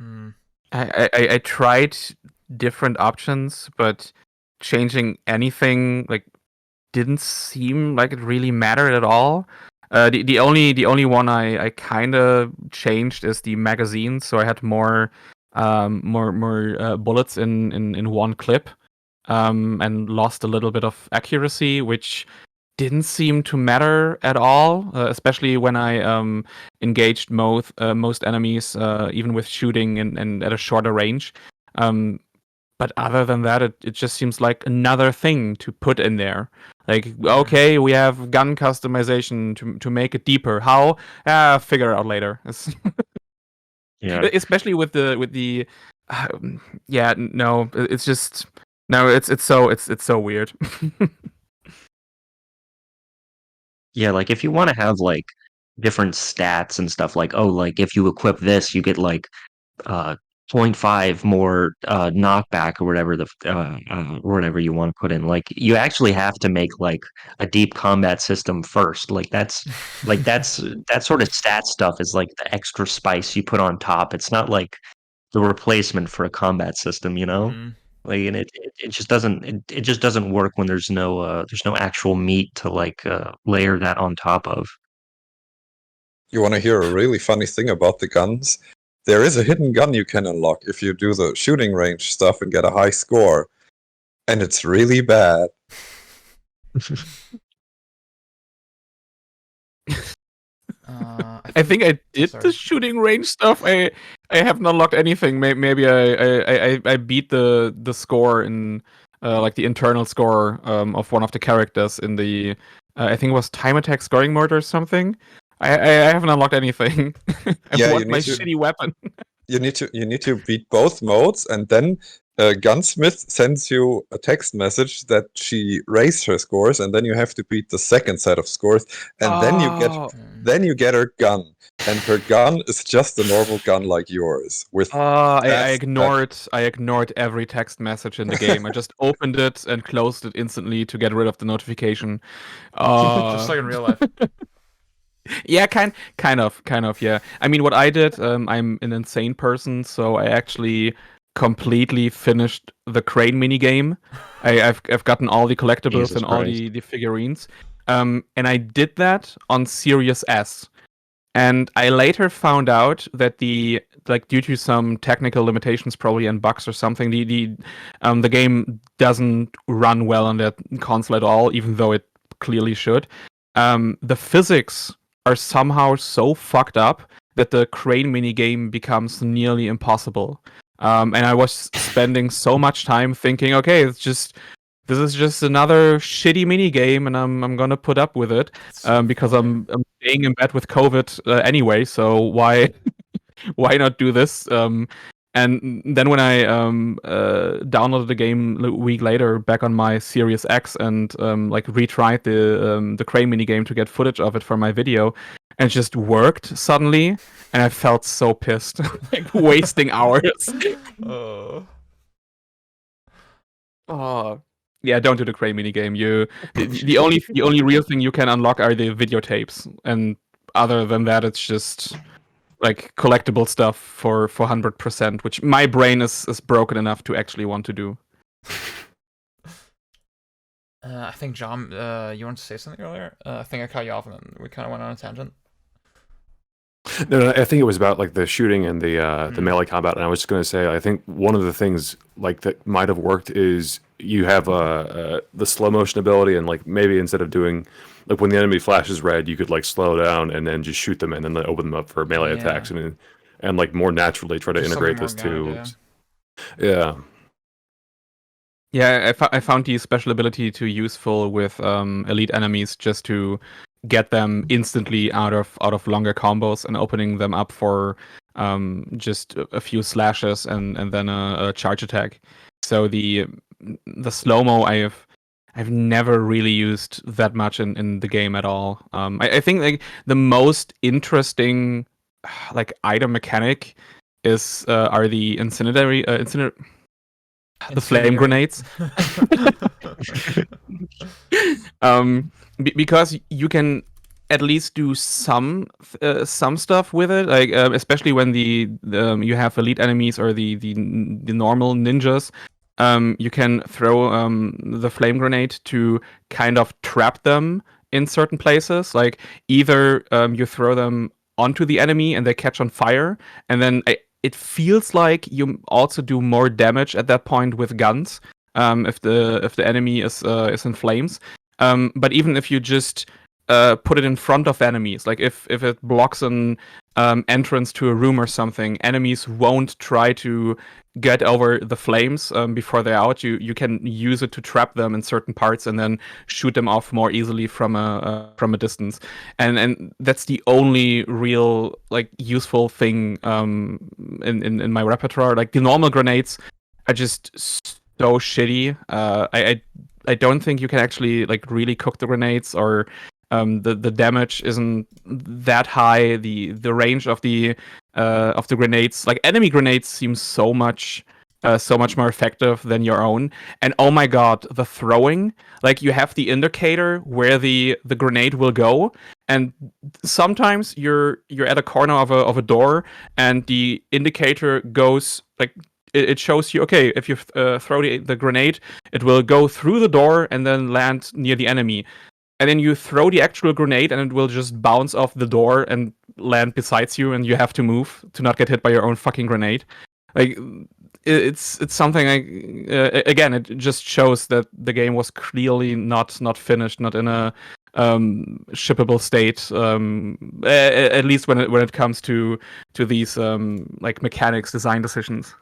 Mm. I tried different options, but changing anything like didn't seem like it really mattered at all. The only one I kind of changed is the magazine, so I had more bullets in one clip, and lost a little bit of accuracy, which didn't seem to matter at all, especially when I engaged most enemies, even with shooting and at a shorter range. But other than that, it just seems like another thing to put in there. Like, okay, we have gun customization to make it deeper. How? Figure it out later. Yeah. Especially with the yeah, no, it's just no, it's so weird. Yeah, like if you want to have like different stats and stuff, like, oh, like if you equip this, you get like 0.5 more knockback or whatever you want to put in. Like you actually have to make like a deep combat system first. That's that sort of stat stuff is like the extra spice you put on top. It's not like the replacement for a combat system, you know? Mm. Like, and it just doesn't it just doesn't work when there's no actual meat to like layer that on top of. You want to hear a really funny thing about the guns? There is a hidden gun you can unlock if you do the shooting range stuff and get a high score. And it's really bad. I think I did Sorry. the shooting range stuff. I haven't unlocked anything. Maybe I beat the score in like the internal score of one of the characters in the I think it was time attack scoring mode or something. I haven't unlocked anything. I Yeah, you want my need to- shitty weapon. You need to beat both modes, and then Gunsmith sends you a text message that she raised her scores, and then you have to beat the second set of scores, and then you get her gun, and her gun is just a normal gun like yours. With I ignored every text message in the game. I just opened it and closed it instantly to get rid of the notification. Just like in real life. Yeah, kind of, yeah. I mean, what I did, I'm an insane person, so I actually completely finished the crane minigame. I've gotten all the collectibles Jesus and all Christ. the figurines. And I did that on Series S. And I later found out that due to some technical limitations, probably and bugs or something, the game doesn't run well on that console at all, even though it clearly should. The physics are somehow so fucked up that the crane minigame becomes nearly impossible. And I was spending so much time thinking, okay, this is just another shitty minigame, and I'm gonna put up with it because I'm staying in bed with COVID anyway. So why not do this? And then when I downloaded the game a week later back on my Series X and retried the crane minigame to get footage of it for my video, and it just worked suddenly, and I felt so pissed, like wasting hours. Oh. Yeah, don't do the crane minigame. The only real thing you can unlock are the videotapes, and other than that, it's just like collectible stuff for 100%, which my brain is broken enough to actually want to do. I think John, you wanted to say something earlier? I think I cut you off and then we kind of went on a tangent. No, I think it was about like the shooting and the melee combat, and I was just going to say, I think one of the things like that might have worked is you have the slow motion ability, and like maybe instead of doing like when the enemy flashes red, you could like slow down and then just shoot them and then open them up for melee attacks and like more naturally try to Just integrate something this more to organic, yeah. I found the special ability too useful with elite enemies just to get them instantly out of longer combos and opening them up for just a few slashes and then a charge attack. So the slow-mo I've never really used that much in the game at all. I think like the most interesting like item mechanic is are the the flame grenades. Because you can at least do some stuff with it, like especially when the you have elite enemies or the normal ninjas. You can throw the flame grenade to kind of trap them in certain places. Like either you throw them onto the enemy and they catch on fire, and then it feels like you also do more damage at that point with guns if the enemy is in flames. But even if you just put it in front of enemies, like if it blocks an entrance to a room or something, enemies won't try to get over the flames before they're out. You can use it to trap them in certain parts and then shoot them off more easily from a distance. And that's the only real like useful thing in my repertoire. Like the normal grenades are just so shitty. I don't think you can actually like really cook the grenades, or the damage isn't that high. The range of the grenades, like enemy grenades, seems so much more effective than your own. And oh my god, the throwing! Like you have the indicator where the grenade will go, and sometimes you're at a corner of a door, and the indicator goes like. It shows you, okay, if you throw the grenade, it will go through the door and then land near the enemy. And then you throw the actual grenade and it will just bounce off the door and land besides you, and you have to move to not get hit by your own fucking grenade. Like it's something like again, it just shows that the game was clearly not finished, not in a shippable state, at least when it comes to these like mechanics design decisions.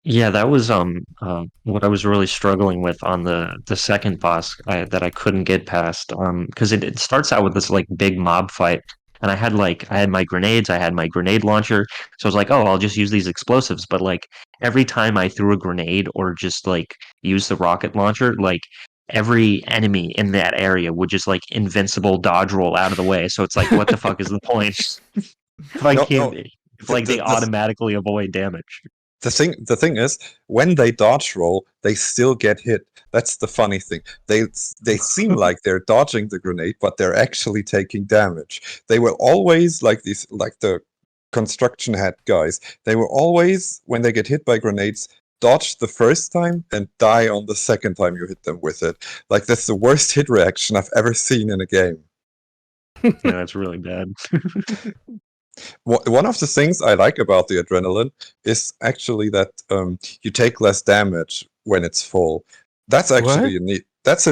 Yeah, that was what I was really struggling with on the second boss that I couldn't get past, because it starts out with this like big mob fight, and I had my grenades, I had my grenade launcher, so I was like, oh, I'll just use these explosives. But like every time I threw a grenade or just like use the rocket launcher, like every enemy in that area would just like invincible dodge roll out of the way. So it's like, what the fuck is the point? If I No, can't, no. if like they automatically avoid damage. The thing is, when they dodge roll, they still get hit. That's the funny thing. They seem like they're dodging the grenade, but they're actually taking damage. They were always like these, like the construction head guys. They were always, when they get hit by grenades, dodge the first time and die on the second time you hit them with it. Like that's the worst hit reaction I've ever seen in a game. Yeah, that's really bad. One of the things I like about the adrenaline is actually that you take less damage when it's full. That's actually a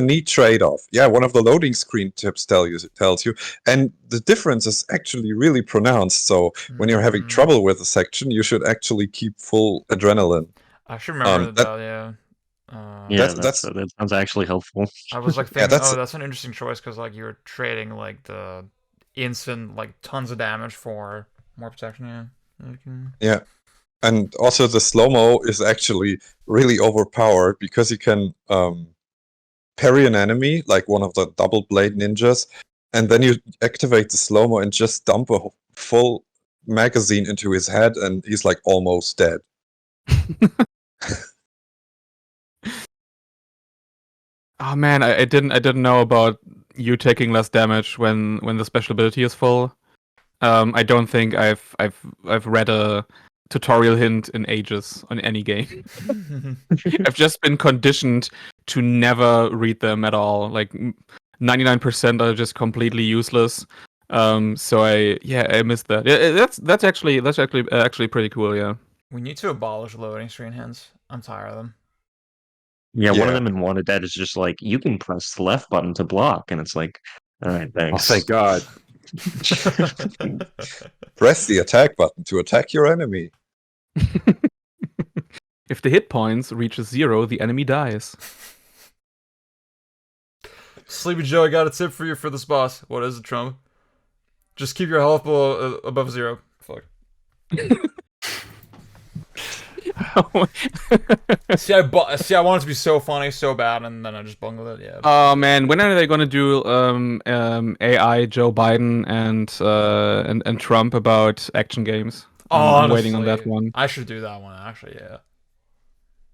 neat trade-off. Yeah, one of the loading screen tips tells you, and the difference is actually really pronounced. So when you're having trouble with a section, you should actually keep full adrenaline. I should remember that. Yeah. That sounds actually helpful. I was like thinking, that's an interesting choice because like you're trading like the instant like tons of damage for more protection. Yeah, and also the slow-mo is actually really overpowered because you can parry an enemy, like one of the double blade ninjas, and then you activate the slow-mo and just dump a full magazine into his head, and he's like almost dead. Oh man, I didn't know about you taking less damage when the special ability is full. I don't think I've read a tutorial hint in ages on any game. I've just been conditioned to never read them at all. Like 99% are just completely useless. So I missed that. That's actually pretty cool. Yeah. We need to abolish loading screen hints. I'm tired of them. Yeah, one of Yeah. them in Wanted Dead is just like you can press the left button to block, and it's like, all right, Oh, thanks. thank God. Press the attack button to attack your enemy. If the hit points reaches 0, the enemy dies. Sleepy Joe, I got a tip for you for this boss. What is it, Trump? Just keep your health below above 0. Fuck. See, I want it to be so funny, so bad, and then I just bungled it. Yeah. Oh man, when are they gonna do AI Joe Biden and Trump about action games? I'm waiting on that Honestly, one. I should do that one actually. Yeah.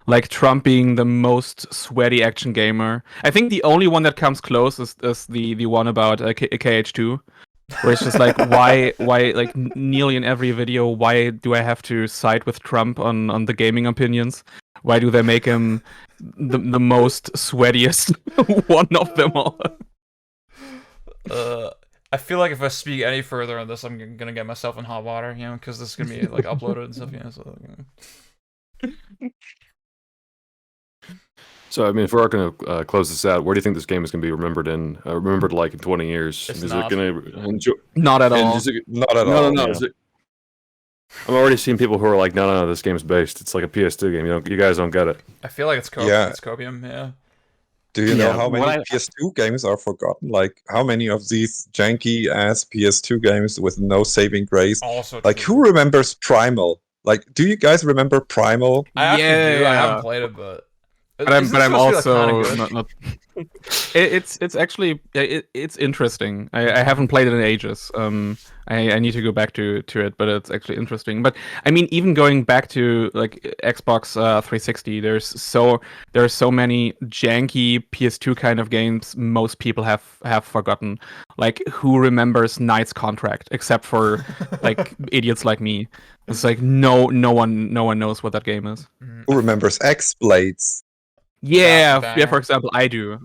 Like Trump being the most sweaty action gamer. I think the only one that comes close is the one about KH2, where it's just like why like nearly in every video, why do I have to side with Trump on the gaming opinions? Why do they make him the most sweatiest one of them all? I feel like if I speak any further on this, I'm gonna get myself in hot water, you know, because this is gonna be like uploaded and stuff, you know. So, So, I mean, if we're going to close this out, where do you think this game is going to be remembered like in 20 years? It's is not. it going to enjoy? Not at all. Not at No, all. no, no. yeah. Is it, I'm already seeing people who are like, no, this game's based. It's like a PS2 game. You guys don't get it. I feel like it's Yeah. It's copium, yeah. Do you know Yeah, how many what I- PS2 games are forgotten? Like, how many of these janky ass PS2 games with no saving grace? Also, Like, true. who remembers Primal? Like, do you guys remember Primal? I actually do. I haven't Yeah. played it, but. But I'm Is it supposed to be, like, also kinda good? not. It's actually it's interesting. I haven't played it in ages. I need to go back to it, but it's actually interesting. But I mean, even going back to like Xbox 360, there's so many janky PS2 kind of games most people have forgotten. Like, who remembers Knight's Contract except for like idiots like me? It's like no one knows what that game is. Who remembers X-Blades? Yeah, Banger. yeah. For example, I do.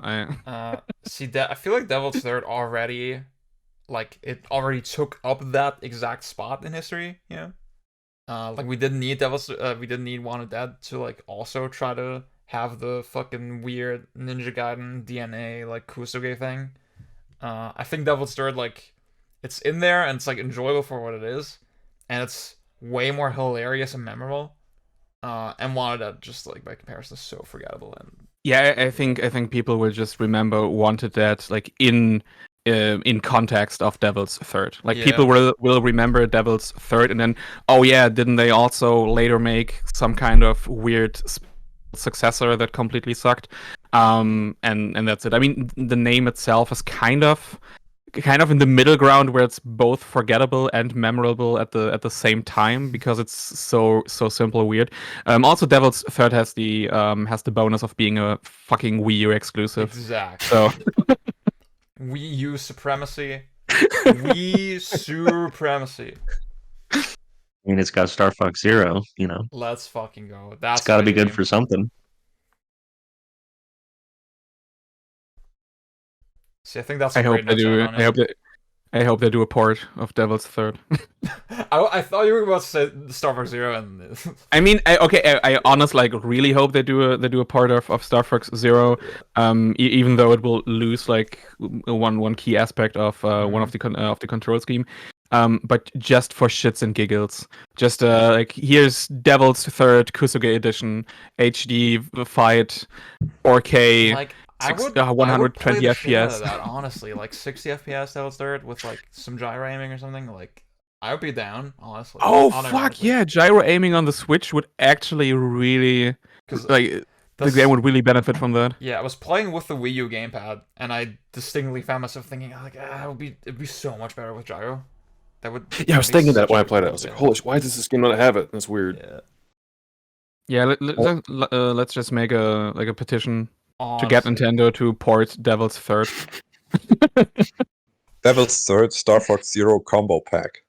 See that I feel like Devil's Third already, like it already took up that exact spot in history. You know, like we didn't need we didn't need Wanted Dead to like also try to have the fucking weird Ninja Gaiden DNA like Kusuge thing. I think Devil's Third, like, it's in there and it's like enjoyable for what it is, and it's way more hilarious and memorable. And Wanted Dead, just like by comparison, is so forgettable. And Yeah, I think people will just remember Wanted Dead like in context of Devil's Third. Like, Yeah. people will remember Devil's Third, and then, oh yeah, didn't they also later make some kind of weird successor that completely sucked? And that's it. I mean, the name itself is kind of in the middle ground where it's both forgettable and memorable at the same time, because it's so simple and weird. Also, Devil's Third has the bonus of being a fucking Wii U exclusive. exactly. So Wii U supremacy. Wii supremacy. I mean, it's got Star Fox Zero. You know, Let's fucking go. That's it's got to my be good game. for something. See, I think that's. A I hope great they do. note to end on, I hope they do a port of Devil's Third. I thought you were about to say Star Fox Zero, and I mean, I honestly like really hope they do a part of Star Fox Zero. Even though it will lose like one key aspect of one of the control scheme. But just for shits and giggles, just like, here's Devil's Third Kusuge Edition, HD fight, 4K. like I Six- would 120 play the shit out FPS. of that, honestly, like 60 FPS Devil's Third with like some gyro aiming or something. Like, I would be down, honestly. Oh fuck unironically. yeah! Gyro aiming on the Switch would actually really 'Cause like the that's- game would really benefit from that. Yeah, I was playing with the Wii U gamepad, and I distinctly found myself thinking, like, it'd be so much better with gyro. That would. Yeah, I was be thinking that such when a I played it. I big was like, deal. holy shit, why does this game not have it? That's weird. Yeah. Yeah, let's just make a petition to get Honestly. Nintendo to port Devil's Third. Devil's Third Star Fox Zero combo pack.